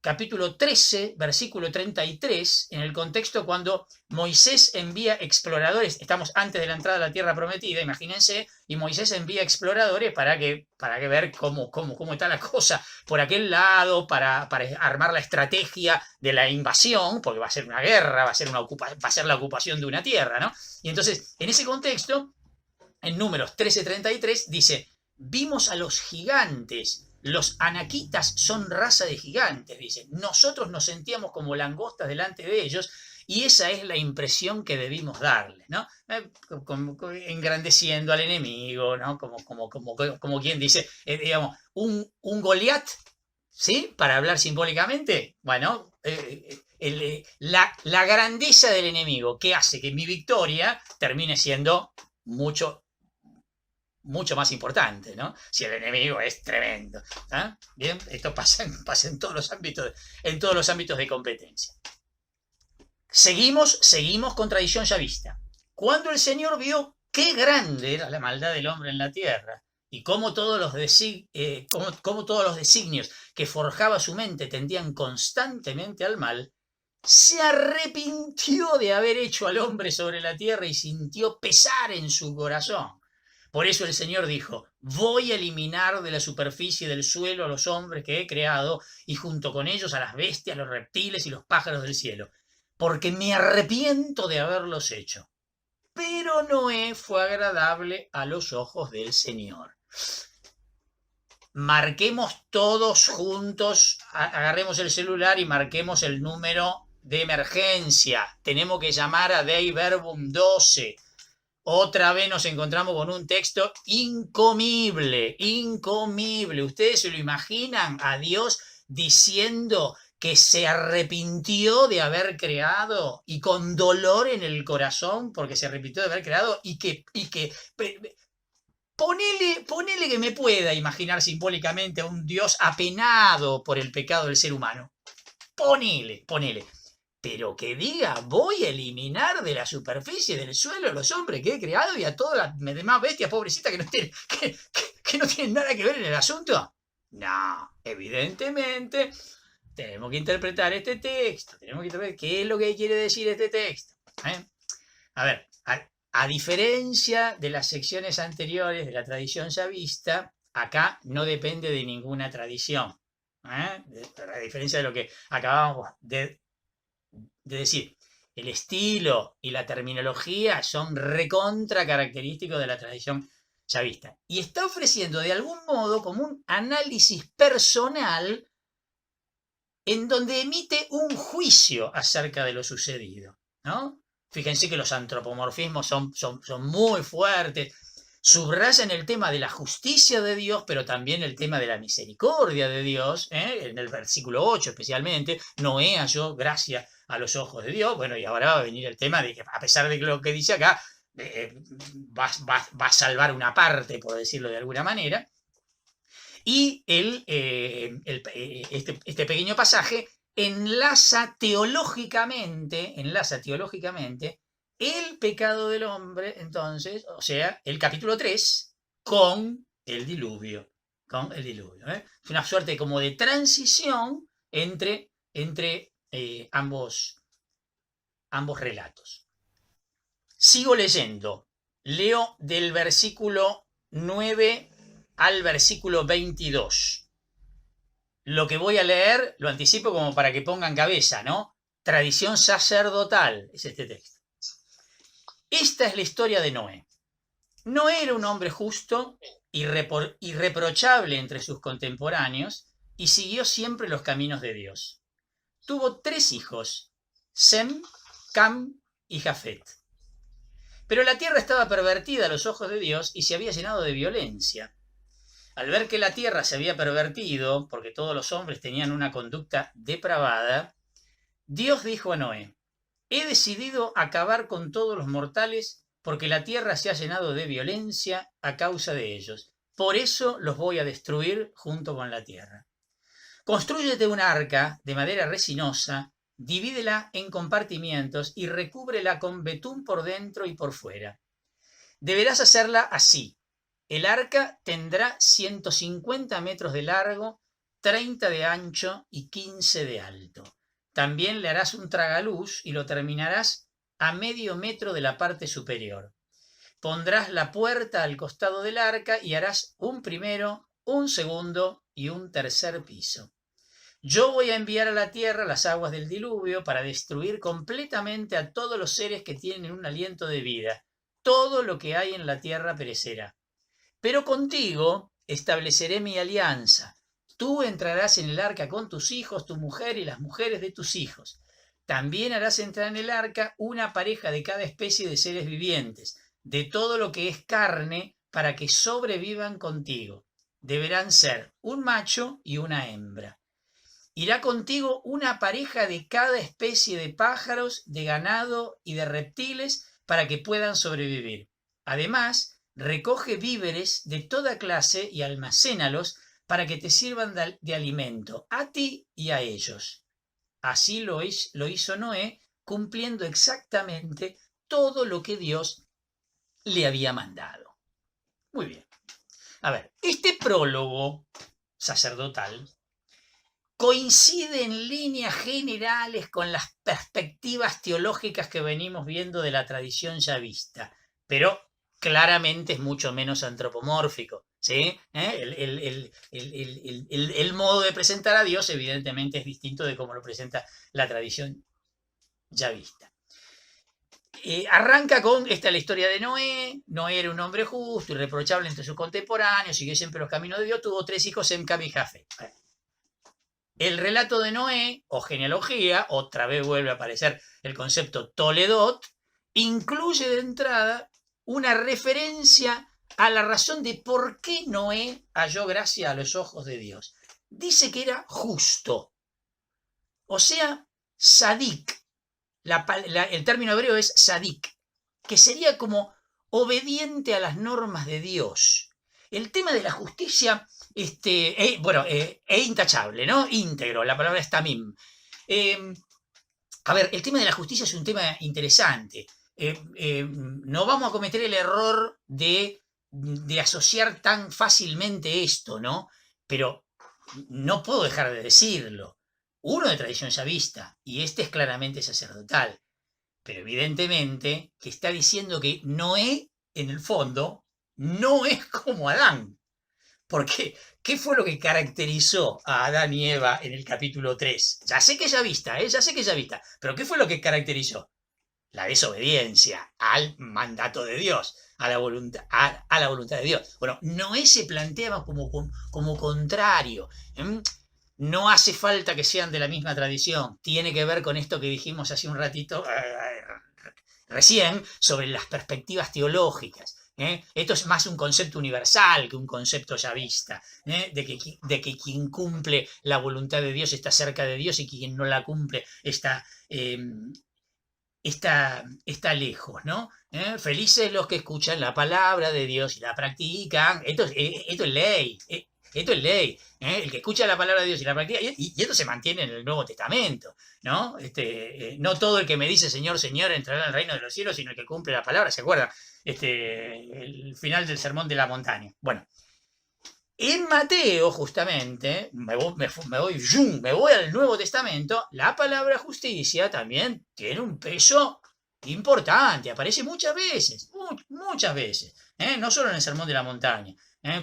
capítulo 13, versículo 33, en el contexto cuando Moisés envía exploradores, estamos antes de la entrada a la tierra prometida, imagínense, y Moisés envía exploradores para que ver cómo está la cosa por aquel lado, para armar la estrategia de la invasión, porque va a ser una guerra, va a ser la ocupación de una tierra, ¿no? Y entonces, en ese contexto, en Números 13:33 dice: vimos a los gigantes. Los anaquitas son raza de gigantes, dice. Nosotros nos sentíamos como langostas delante de ellos, y esa es la impresión que debimos darles, ¿no? Engrandeciendo al enemigo, ¿no? Como quien dice, digamos, un Goliat, ¿sí? Para hablar simbólicamente, bueno, la grandeza del enemigo que hace que mi victoria termine siendo mucho mucho más importante, ¿no? Si el enemigo es tremendo. ¿Ah? Bien, esto pasa en todos los ámbitos de competencia. Seguimos con tradición yavista. Cuando el Señor vio qué grande era la maldad del hombre en la tierra y cómo todos los designios que forjaba su mente tendían constantemente al mal, se arrepintió de haber hecho al hombre sobre la tierra y sintió pesar en su corazón. Por eso el Señor dijo: voy a eliminar de la superficie del suelo a los hombres que he creado y junto con ellos a las bestias, los reptiles y los pájaros del cielo, porque me arrepiento de haberlos hecho. Pero Noé fue agradable a los ojos del Señor. Marquemos todos juntos, agarremos el celular y marquemos el número de emergencia. Tenemos que llamar a Dei Verbum 12. Otra vez nos encontramos con un texto incomible. ¿Ustedes se lo imaginan a Dios diciendo que se arrepintió de haber creado y con dolor en el corazón porque se arrepintió de haber creado y que ponele que me pueda imaginar simbólicamente a un Dios apenado por el pecado del ser humano? Ponele. Pero que diga: voy a eliminar de la superficie del suelo a los hombres que he creado y a todas las demás bestias pobrecitas que no tienen nada que ver en el asunto. No, evidentemente tenemos que interpretar este texto, tenemos que interpretar qué es lo que quiere decir este texto. A ver, a diferencia de las secciones anteriores de la tradición yavista, acá no depende de ninguna tradición. A diferencia de lo que acabamos de decir, el estilo y la terminología son recontra característicos de la tradición yavista. Y está ofreciendo de algún modo como un análisis personal en donde emite un juicio acerca de lo sucedido, ¿no? Fíjense que los antropomorfismos son muy fuertes. Subrayan el tema de la justicia de Dios, pero también el tema de la misericordia de Dios, en el versículo 8 especialmente: Noé halló gracia a los ojos de Dios. Bueno, y ahora va a venir el tema de que, a pesar de lo que dice acá, va a salvar una parte, por decirlo de alguna manera. Y este pequeño pasaje enlaza teológicamente el pecado del hombre, entonces, o sea, el capítulo 3, con el diluvio. Es una suerte como de transición entre ambos relatos. Sigo leyendo. Leo del versículo 9 al versículo 22. Lo que voy a leer lo anticipo como para que pongan cabeza, ¿no? Tradición sacerdotal es este texto. Esta es la historia de Noé. Noé era un hombre justo, irreprochable entre sus contemporáneos, y siguió siempre los caminos de Dios. Tuvo 3 hijos: Sem, Cam y Jafet. Pero la tierra estaba pervertida a los ojos de Dios y se había llenado de violencia. Al ver que la tierra se había pervertido, porque todos los hombres tenían una conducta depravada, Dios dijo a Noé: he decidido acabar con todos los mortales porque la tierra se ha llenado de violencia a causa de ellos. Por eso los voy a destruir junto con la tierra. Constrúyete una arca de madera resinosa, divídela en compartimientos y recúbrela con betún por dentro y por fuera. Deberás hacerla así. El arca tendrá 150 metros de largo, 30 de ancho y 15 de alto. También le harás un tragaluz y lo terminarás a medio metro de la parte superior. Pondrás la puerta al costado del arca y harás un primero, un segundo y un tercer piso. Yo voy a enviar a la tierra las aguas del diluvio para destruir completamente a todos los seres que tienen un aliento de vida. Todo lo que hay en la tierra perecerá. Pero contigo estableceré mi alianza. Tú entrarás en el arca con tus hijos, tu mujer y las mujeres de tus hijos. También harás entrar en el arca una pareja de cada especie de seres vivientes, de todo lo que es carne, para que sobrevivan contigo. Deberán ser un macho y una hembra. Irá contigo una pareja de cada especie de pájaros, de ganado y de reptiles para que puedan sobrevivir. Además, recoge víveres de toda clase y almacénalos para que te sirvan de alimento a ti y a ellos. Así lo hizo Noé, cumpliendo exactamente todo lo que Dios le había mandado. Muy bien. A ver, este prólogo sacerdotal coincide en líneas generales con las perspectivas teológicas que venimos viendo de la tradición yavista, pero claramente es mucho menos antropomórfico. ¿Sí? El modo de presentar a Dios evidentemente es distinto de cómo lo presenta la tradición yavista. Arranca con la historia de Noé. Noé era un hombre justo, irreprochable entre sus contemporáneos, siguió siempre los caminos de Dios, tuvo 3 hijos, Sem, Cam y Jafet. El relato de Noé, o genealogía, otra vez vuelve a aparecer el concepto Toledot, incluye de entrada una referencia a la razón de por qué Noé halló gracia a los ojos de Dios. Dice que era justo, o sea, sadik. El término hebreo es sadik, que sería como obediente a las normas de Dios. El tema de la justicia, es intachable, ¿no? Íntegro, la palabra es tamim. A ver, el tema de la justicia es un tema interesante. No vamos a cometer el error de asociar tan fácilmente esto, ¿no? Pero no puedo dejar de decirlo. Uno de tradición yavista, y este es claramente sacerdotal, pero evidentemente que está diciendo que Noé, en el fondo, no es como Adán. Porque, ¿qué fue lo que caracterizó a Adán y Eva en el capítulo 3? Ya sé que es yavista, ya sé que es yavista, pero ¿qué fue lo que caracterizó? La desobediencia al mandato de Dios, a la voluntad de Dios. Bueno, Noé se planteaba como contrario. No hace falta que sean de la misma tradición. Tiene que ver con esto que dijimos hace un ratito recién sobre las perspectivas teológicas. Esto es más un concepto universal que un concepto yavista, de que quien cumple la voluntad de Dios está cerca de Dios y quien no la cumple está lejos, ¿no? Felices los que escuchan la palabra de Dios y la practican. Esto es ley. Esto es ley. El que escucha la palabra de Dios y la practica, y esto se mantiene en el Nuevo Testamento, ¿no? No todo el que me dice Señor, Señor entrará en el reino de los cielos, sino el que cumple la palabra. ¿Se acuerdan? El final del Sermón de la Montaña. Bueno, en Mateo, justamente, me voy al Nuevo Testamento, la palabra justicia también tiene un peso importante, aparece muchas veces, muchas veces, no solo en el Sermón de la Montaña.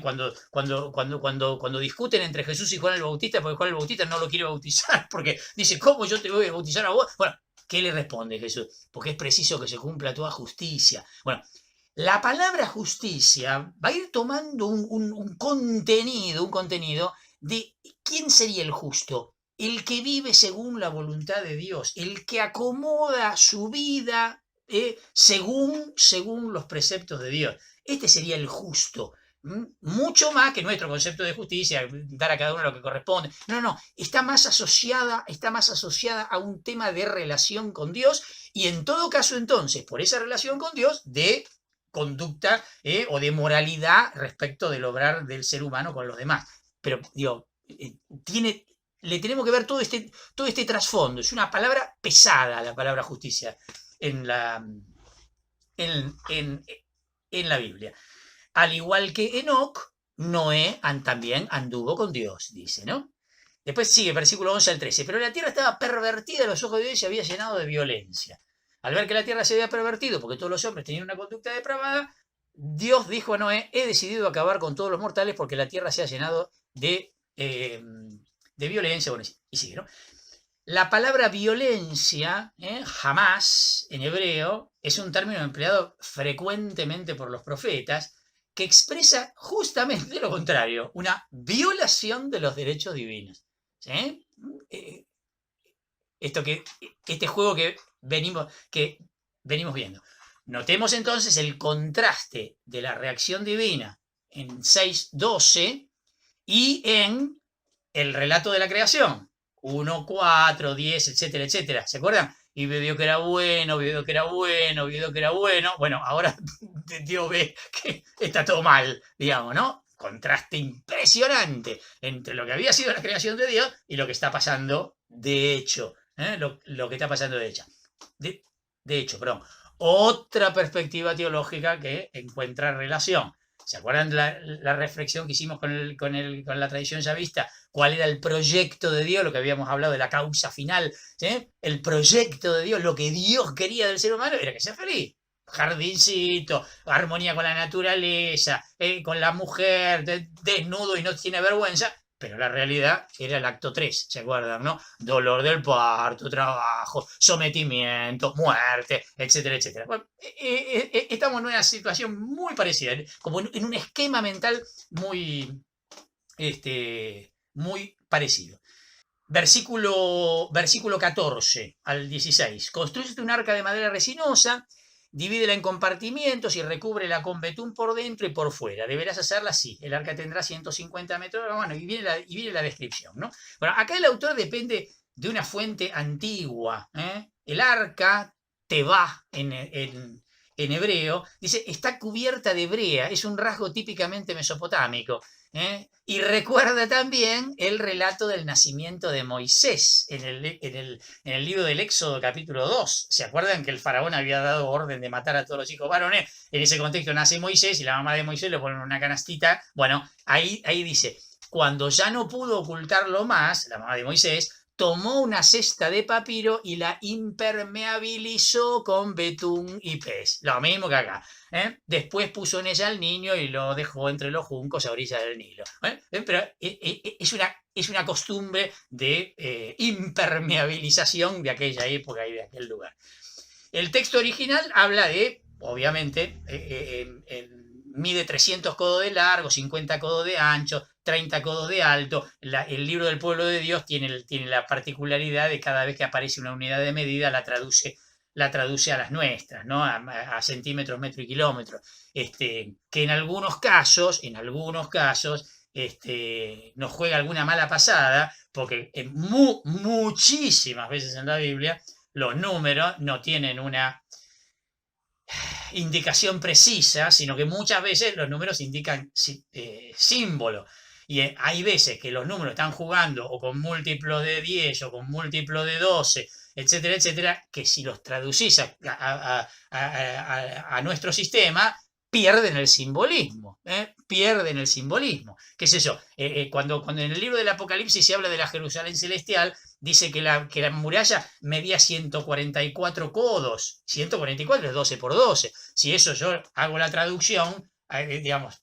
Cuando discuten entre Jesús y Juan el Bautista, porque Juan el Bautista no lo quiere bautizar, porque dice, ¿cómo yo te voy a bautizar a vos? Bueno, ¿qué le responde Jesús? Porque es preciso que se cumpla toda justicia. Bueno, la palabra justicia va a ir tomando un contenido de quién sería el justo, el que vive según la voluntad de Dios, el que acomoda su vida según los preceptos de Dios. Este sería el justo. Mucho más que nuestro concepto de justicia, dar a cada uno lo que corresponde. No, está más asociada a un tema de relación con Dios y en todo caso entonces, por esa relación con Dios, de conducta o de moralidad respecto del obrar del ser humano con los demás. Pero, digo, le tenemos que ver todo este trasfondo. Es una palabra pesada la palabra justicia en la Biblia. Al igual que Enoc, Noé también anduvo con Dios, dice, ¿no? Después sigue, versículo 11 al 13. Pero la tierra estaba pervertida a los ojos de Dios y se había llenado de violencia. Al ver que la tierra se había pervertido, porque todos los hombres tenían una conducta depravada, Dios dijo a Noé, he decidido acabar con todos los mortales porque la tierra se ha llenado de violencia. Bueno, y sigue, ¿no? La palabra violencia, jamás en hebreo, es un término empleado frecuentemente por los profetas que expresa justamente lo contrario, una violación de los derechos divinos. ¿Sí? Este juego que venimos viendo. Notemos entonces el contraste de la reacción divina en 6:12 y en el relato de la creación. 1, 4, 10, etcétera, etcétera. ¿Se acuerdan? y vio que era bueno, vio que era bueno, vio que era bueno. Bueno, ahora Dios ve que está todo mal, digamos, ¿no? Contraste impresionante entre lo que había sido la creación de Dios y lo que está pasando de hecho. Lo que está pasando de hecho. De hecho, perdón. Otra perspectiva teológica que encuentra relación. ¿Se acuerdan la reflexión que hicimos con la tradición yavista? ¿Cuál era el proyecto de Dios? Lo que habíamos hablado de la causa final. ¿Sí? El proyecto de Dios, lo que Dios quería del ser humano era que sea feliz. Jardincito, armonía con la naturaleza, con la mujer, desnudo y no tiene vergüenza. Pero la realidad era el acto 3, ¿se acuerdan, no? Dolor del parto, trabajo, sometimiento, muerte, etcétera, etcétera. Bueno, estamos en una situación muy parecida, como en un esquema mental muy, muy parecido. Versículo 14 al 16. Construyete un arca de madera resinosa, divídela en compartimientos y recúbrela con betún por dentro y por fuera. Deberás hacerla así. El arca tendrá 150 metros. Bueno, y viene la descripción, ¿no? Bueno, acá el autor depende de una fuente antigua. El arca, tebá en hebreo, dice, está cubierta de brea. Es un rasgo típicamente mesopotámico. Y recuerda también el relato del nacimiento de Moisés en el libro del Éxodo capítulo 2. ¿Se acuerdan que el faraón había dado orden de matar a todos los hijos varones? En ese contexto nace Moisés y la mamá de Moisés le pone una canastita. Bueno, ahí dice, cuando ya no pudo ocultarlo más, la mamá de Moisés tomó una cesta de papiro y la impermeabilizó con betún y pez. Lo mismo que acá. Después puso en ella al niño y lo dejó entre los juncos a orilla del Nilo. Pero es una costumbre de impermeabilización de aquella época y de aquel lugar. El texto original habla de, obviamente, mide 300 codos de largo, 50 codos de ancho, 30 codos de alto. El libro del pueblo de Dios tiene la particularidad de cada vez que aparece una unidad de medida la traduce a las nuestras, ¿no? A centímetros, metro y kilómetro. Que en algunos casos nos juega alguna mala pasada, porque muchísimas veces en la Biblia los números no tienen una indicación precisa, sino que muchas veces los números indican símbolos. Y hay veces que los números están jugando o con múltiplos de 10 o con múltiplos de 12, etcétera, etcétera, que si los traducís a nuestro sistema, pierden el simbolismo. Pierden el simbolismo. ¿Qué es eso? Cuando en el libro del Apocalipsis se habla de la Jerusalén celestial, dice que la muralla medía 144 codos. 144 es 12 por 12. Si eso yo hago la traducción, digamos,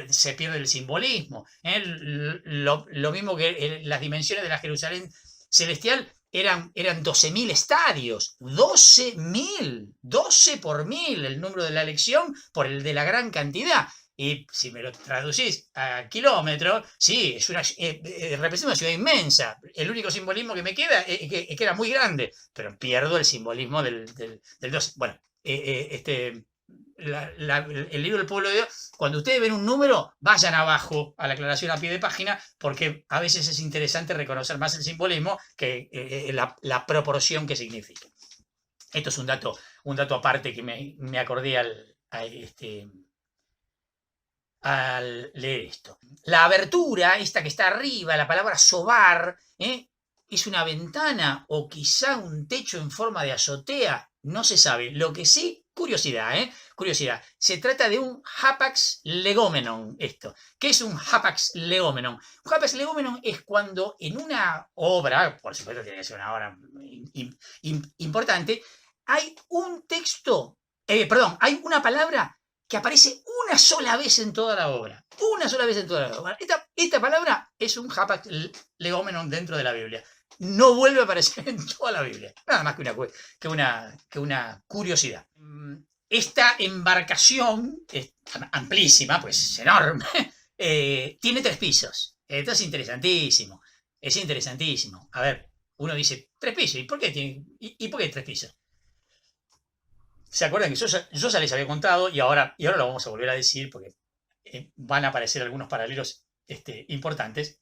se pierde el simbolismo. Lo mismo que las dimensiones de la Jerusalén celestial eran 12.000 estadios. 12.000. 12 por 1000 el número de la elección por el de la gran cantidad. Y si me lo traducís a kilómetros, sí, representa una ciudad inmensa. El único simbolismo que me queda es que era muy grande, pero pierdo el simbolismo del 12. Bueno, el libro del pueblo de Dios, cuando ustedes ven un número, vayan abajo a la aclaración a pie de página, porque a veces es interesante reconocer más el simbolismo que la proporción que significa. Esto es un dato aparte que me acordé al leer esto. La abertura, esta que está arriba, la palabra sobar, es una ventana o quizá un techo en forma de azotea, no se sabe. Lo que sí, curiosidad, curiosidad. Se trata de un hapax legomenon, esto. ¿Qué es un hapax legomenon? Un hapax legomenon es cuando en una obra, por supuesto tiene que ser una obra importante, hay un texto, hay una palabra que aparece una sola vez en toda la obra. Una sola vez en toda la obra. Esta palabra es un hapax legomenon dentro de la Biblia. No vuelve a aparecer en toda la Biblia. Nada más que una curiosidad. Esta embarcación es amplísima, pues es enorme. Tiene 3 pisos. Esto es interesantísimo. Es interesantísimo. A ver, uno dice, 3 pisos. ¿Y por qué 3 pisos? ¿Se acuerdan que yo ya les había contado y ahora lo vamos a volver a decir porque van a aparecer algunos paralelos importantes?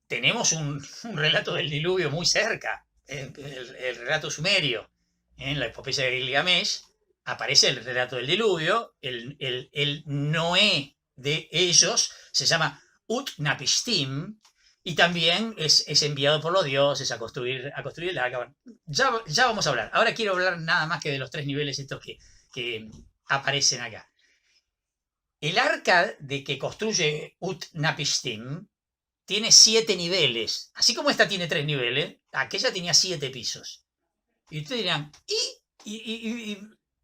Tenemos un relato del diluvio muy cerca. el relato sumerio. En la epopeya de Gilgamesh aparece el relato del diluvio, el Noé de ellos se llama Utnapishtim, y también es enviado por los dioses a construir el arca. Bueno, ya vamos a hablar. Ahora quiero hablar nada más que de los 3 niveles estos que aparecen acá. El arca de que construye Utnapishtim tiene 7 niveles. Así como esta tiene 3 niveles, aquella tenía 7 pisos. Y ustedes dirán, ¿y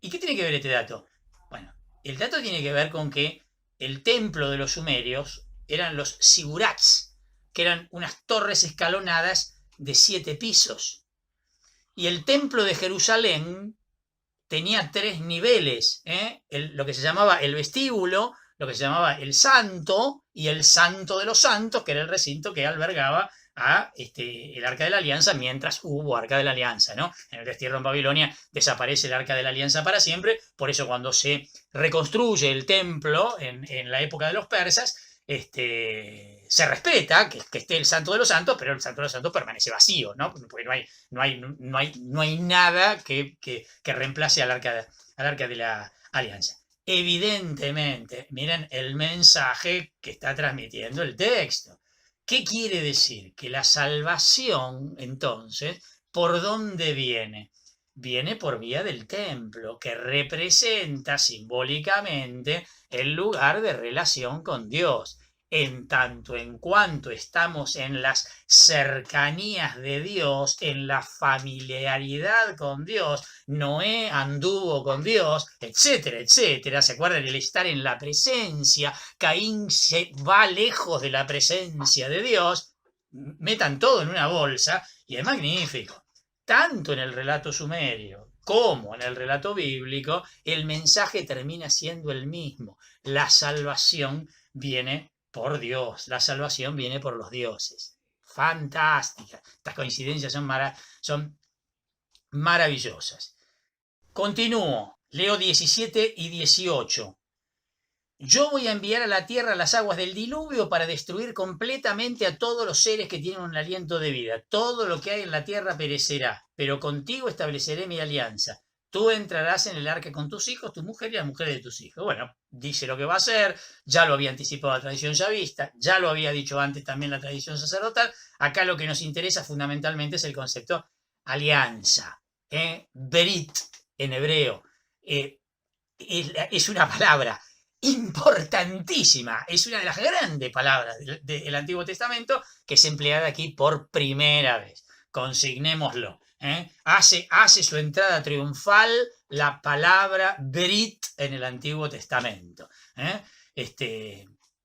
qué tiene que ver este dato? Bueno, el dato tiene que ver con que el templo de los sumerios eran los sigurats, que eran unas torres escalonadas de 7 pisos. Y el templo de Jerusalén tenía 3 niveles, lo que se llamaba el vestíbulo, lo que se llamaba el santo y el santo de los santos, que era el recinto que albergaba el Arca de la Alianza mientras hubo Arca de la Alianza, ¿no? En el destierro en Babilonia desaparece el Arca de la Alianza para siempre, por eso cuando se reconstruye el templo en la época de los persas, se respeta que esté el Santo de los Santos, pero el Santo de los Santos permanece vacío, ¿no? Porque no hay nada que reemplace al Arca de la Alianza. Evidentemente, miren el mensaje que está transmitiendo el texto. ¿Qué quiere decir? Que la salvación, entonces, ¿por dónde viene? Viene por vía del templo, que representa simbólicamente el lugar de relación con Dios. En tanto en cuanto estamos en las cercanías de Dios, en la familiaridad con Dios, Noé anduvo con Dios, etcétera, etcétera. ¿Se acuerdan? El estar en la presencia, Caín se va lejos de la presencia de Dios, metan todo en una bolsa y es magnífico. Tanto en el relato sumerio como en el relato bíblico, el mensaje termina siendo el mismo. La salvación viene por Dios, la salvación viene por los dioses. Fantástica. Estas coincidencias son maravillosas. Continúo, leo 17 y 18. Yo voy a enviar a la tierra las aguas del diluvio para destruir completamente a todos los seres que tienen un aliento de vida. Todo lo que hay en la tierra perecerá, pero contigo estableceré mi alianza. Tú entrarás en el arca con tus hijos, tu mujer y las mujeres de tus hijos. Bueno, dice lo que va a hacer, ya lo había anticipado la tradición yavista, ya lo había dicho antes también la tradición sacerdotal. Acá lo que nos interesa fundamentalmente es el concepto alianza, berit en hebreo. Es una palabra importantísima, es una de las grandes palabras del Antiguo Testamento que es empleada aquí por primera vez. Consignémoslo. Hace su entrada triunfal la palabra Berit en el Antiguo Testamento.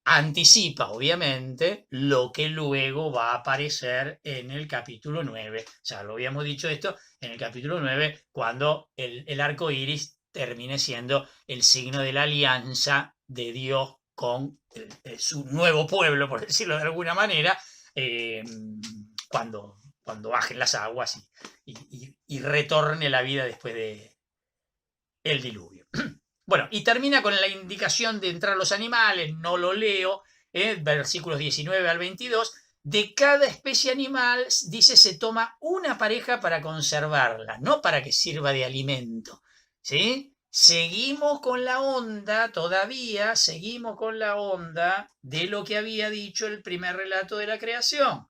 Anticipa, obviamente, lo que luego va a aparecer en el capítulo 9. Ya lo habíamos dicho esto en el capítulo 9, cuando el arco iris termine siendo el signo de la alianza de Dios con su nuevo pueblo, por decirlo de alguna manera, cuando bajen las aguas y retorne la vida después del diluvio. Bueno, y termina con la indicación de entrar los animales, no lo leo, versículos 19 al 22. De cada especie animal, dice, se toma una pareja para conservarla, no para que sirva de alimento. ¿Sí? Seguimos con la onda, todavía seguimos con la onda de lo que había dicho el primer relato de la creación,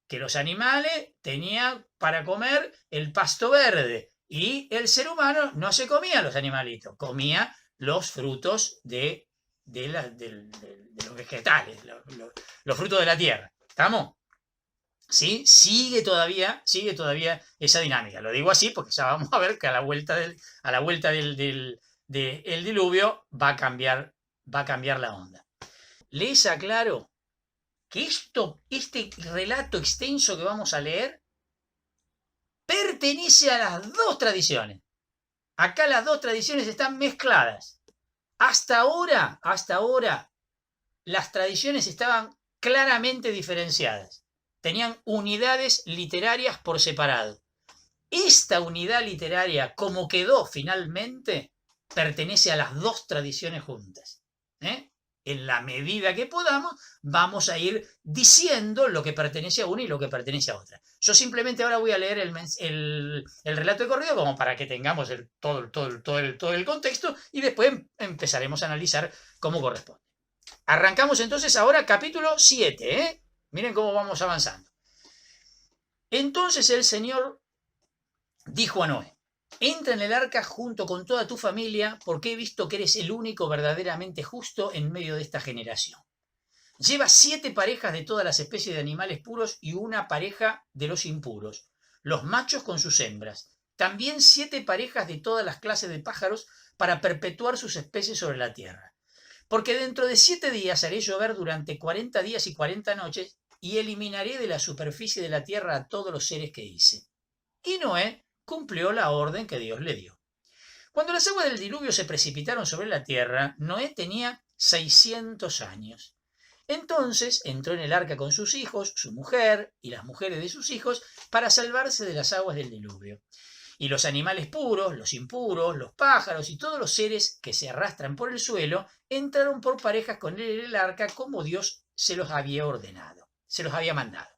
que los animales tenían para comer el pasto verde y el ser humano no se comía los animalitos, comía los frutos de los vegetales, los frutos de la tierra. ¿Estamos? ¿Sí? Sigue todavía esa dinámica. Lo digo así porque ya vamos a ver que a la vuelta del diluvio va a cambiar la onda. ¿Les aclaro que este relato extenso que vamos a leer pertenece a las 2 tradiciones? Acá las 2 tradiciones están mezcladas. Hasta ahora, las tradiciones estaban claramente diferenciadas. Tenían unidades literarias por separado. Esta unidad literaria, como quedó finalmente, pertenece a las 2 tradiciones juntas. en la medida que podamos, vamos a ir diciendo lo que pertenece a una y lo que pertenece a otra. Yo simplemente ahora voy a leer el relato de corrido como para que tengamos todo el contexto y después empezaremos a analizar cómo corresponde. Arrancamos entonces ahora capítulo 7, ¿eh? Miren cómo vamos avanzando. Entonces el Señor dijo a Noé: entra en el arca junto con toda tu familia, porque he visto que eres el único verdaderamente justo en medio de esta generación. Lleva 7 parejas de todas las especies de animales puros y una pareja de los impuros, los machos con sus hembras. También 7 parejas de todas las clases de pájaros para perpetuar sus especies sobre la tierra. Porque dentro de 7 días haré llover durante 40 días y 40 noches y eliminaré de la superficie de la tierra a todos los seres que hice. Y Noé cumplió la orden que Dios le dio. Cuando las aguas del diluvio se precipitaron sobre la tierra, Noé tenía 600 años. Entonces entró en el arca con sus hijos, su mujer y las mujeres de sus hijos para salvarse de las aguas del diluvio. Y los animales puros, los impuros, los pájaros y todos los seres que se arrastran por el suelo entraron por parejas con él en el arca como Dios se los había ordenado, se los había mandado.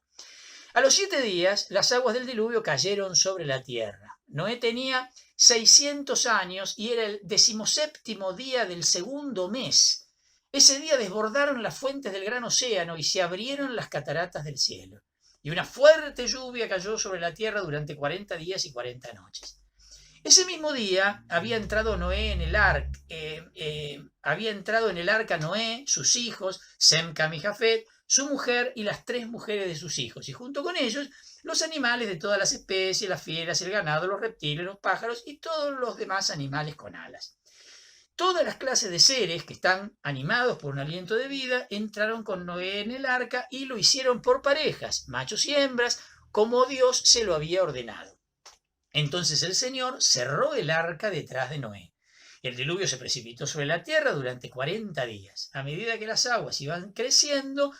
A los 7 días, las aguas del diluvio cayeron sobre la tierra. Noé tenía 600 años y era el 17º día del segundo mes. Ese día desbordaron las fuentes del gran océano y se abrieron las cataratas del cielo. Y una fuerte lluvia cayó sobre la tierra durante 40 días y 40 noches. Ese mismo día había entrado en el arca Noé, sus hijos, Sem, Cam y Jafet, su mujer y las 3 mujeres de sus hijos, y junto con ellos los animales de todas las especies, las fieras, el ganado, los reptiles, los pájaros y todos los demás animales con alas. Todas las clases de seres que están animados por un aliento de vida entraron con Noé en el arca y lo hicieron por parejas, machos y hembras, como Dios se lo había ordenado. Entonces el Señor cerró el arca detrás de Noé. El diluvio se precipitó sobre la tierra durante 40 días. A medida que las aguas iban creciendo,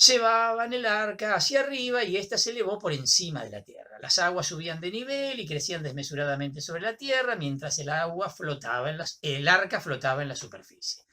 llevaban el arca hacia arriba y ésta se elevó por encima de la tierra. Las aguas subían de nivel y crecían desmesuradamente sobre la tierra, mientras el arca flotaba en la superficie.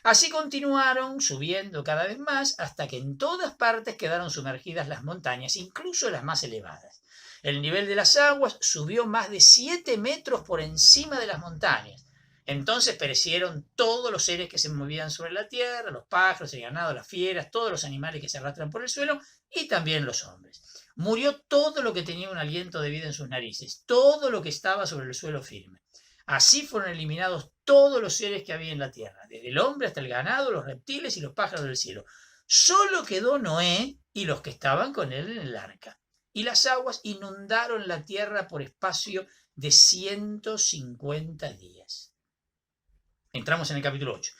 Así continuaron subiendo cada vez más hasta que en todas partes quedaron sumergidas las montañas, incluso las más elevadas. El nivel de las aguas subió más de 7 metros por encima de las montañas. Entonces perecieron todos los seres que se movían sobre la tierra, los pájaros, el ganado, las fieras, todos los animales que se arrastran por el suelo y también los hombres. Murió todo lo que tenía un aliento de vida en sus narices, todo lo que estaba sobre el suelo firme. Así fueron eliminados todos los seres que había en la tierra, desde el hombre hasta el ganado, los reptiles y los pájaros del cielo. Solo quedó Noé y los que estaban con él en el arca. Y las aguas inundaron la tierra por espacio de 150 días. Entramos en el capítulo 8.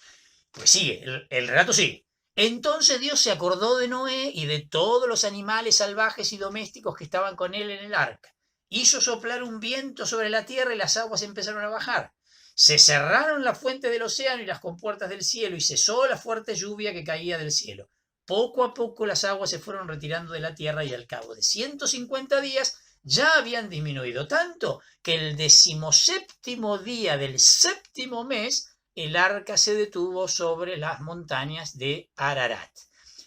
Pues sigue, el relato sigue. Entonces Dios se acordó de Noé y de todos los animales salvajes y domésticos que estaban con él en el arca. Hizo soplar un viento sobre la tierra y las aguas empezaron a bajar. Se cerraron las fuentes del océano y las compuertas del cielo y cesó la fuerte lluvia que caía del cielo. Poco a poco las aguas se fueron retirando de la tierra y al cabo de 150 días ya habían disminuido tanto que el 17º día del 7º mes el arca se detuvo sobre las montañas de Ararat.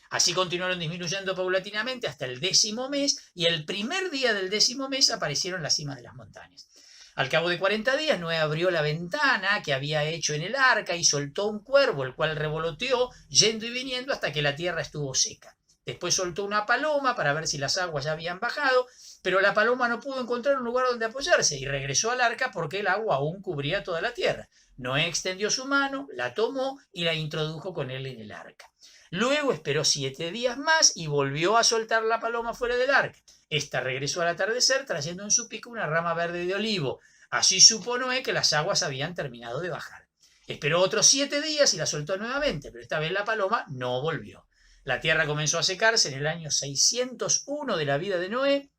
Así continuaron disminuyendo paulatinamente hasta el 10º mes y el primer día del 10º mes aparecieron las cimas de las montañas. Al cabo de 40 días Noé abrió la ventana que había hecho en el arca y soltó un cuervo, el cual revoloteó yendo y viniendo hasta que la tierra estuvo seca. Después soltó una paloma para ver si las aguas ya habían bajado, pero la paloma no pudo encontrar un lugar donde apoyarse y regresó al arca porque el agua aún cubría toda la tierra. Noé extendió su mano, la tomó y la introdujo con él en el arca. Luego esperó 7 días más y volvió a soltar la paloma fuera del arca. Esta regresó al atardecer trayendo en su pico una rama verde de olivo. Así supo Noé que las aguas habían terminado de bajar. Esperó otros 7 días y la soltó nuevamente, pero esta vez la paloma no volvió. La tierra comenzó a secarse en el año 601 de la vida de Noé,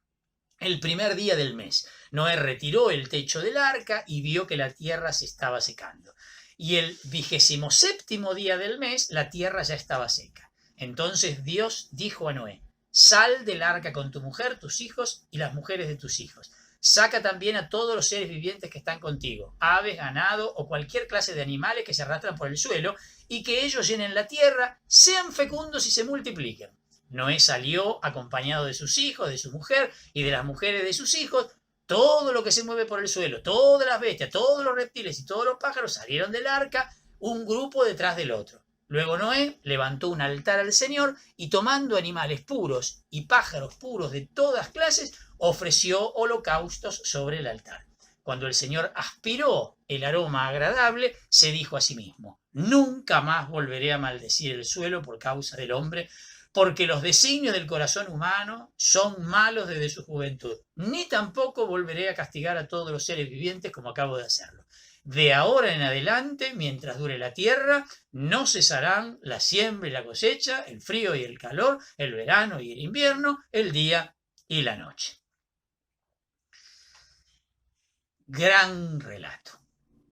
el primer día del mes. Noé retiró el techo del arca y vio que la tierra se estaba secando. Y el 27º día del mes la tierra ya estaba seca. Entonces Dios dijo a Noé: sal del arca con tu mujer, tus hijos y las mujeres de tus hijos. saca también a todos los seres vivientes que están contigo, aves, ganado o cualquier clase de animales que se arrastran por el suelo, y que ellos llenen la tierra, sean fecundos y se multipliquen. Noé salió acompañado de sus hijos, de su mujer y de las mujeres de sus hijos. Todo lo que se mueve por el suelo, todas las bestias, todos los reptiles y todos los pájaros salieron del arca, un grupo detrás del otro. Luego Noé levantó un altar al Señor y, tomando animales puros y pájaros puros de todas clases, ofreció holocaustos sobre el altar. Cuando el Señor aspiró el aroma agradable, se dijo a sí mismo: nunca más volveré a maldecir el suelo por causa del hombre, porque los designios del corazón humano son malos desde su juventud, ni tampoco volveré a castigar a todos los seres vivientes como acabo de hacerlo. De ahora en adelante, mientras dure la tierra, no cesarán la siembra y la cosecha, el frío y el calor, el verano y el invierno, el día y la noche. Gran relato.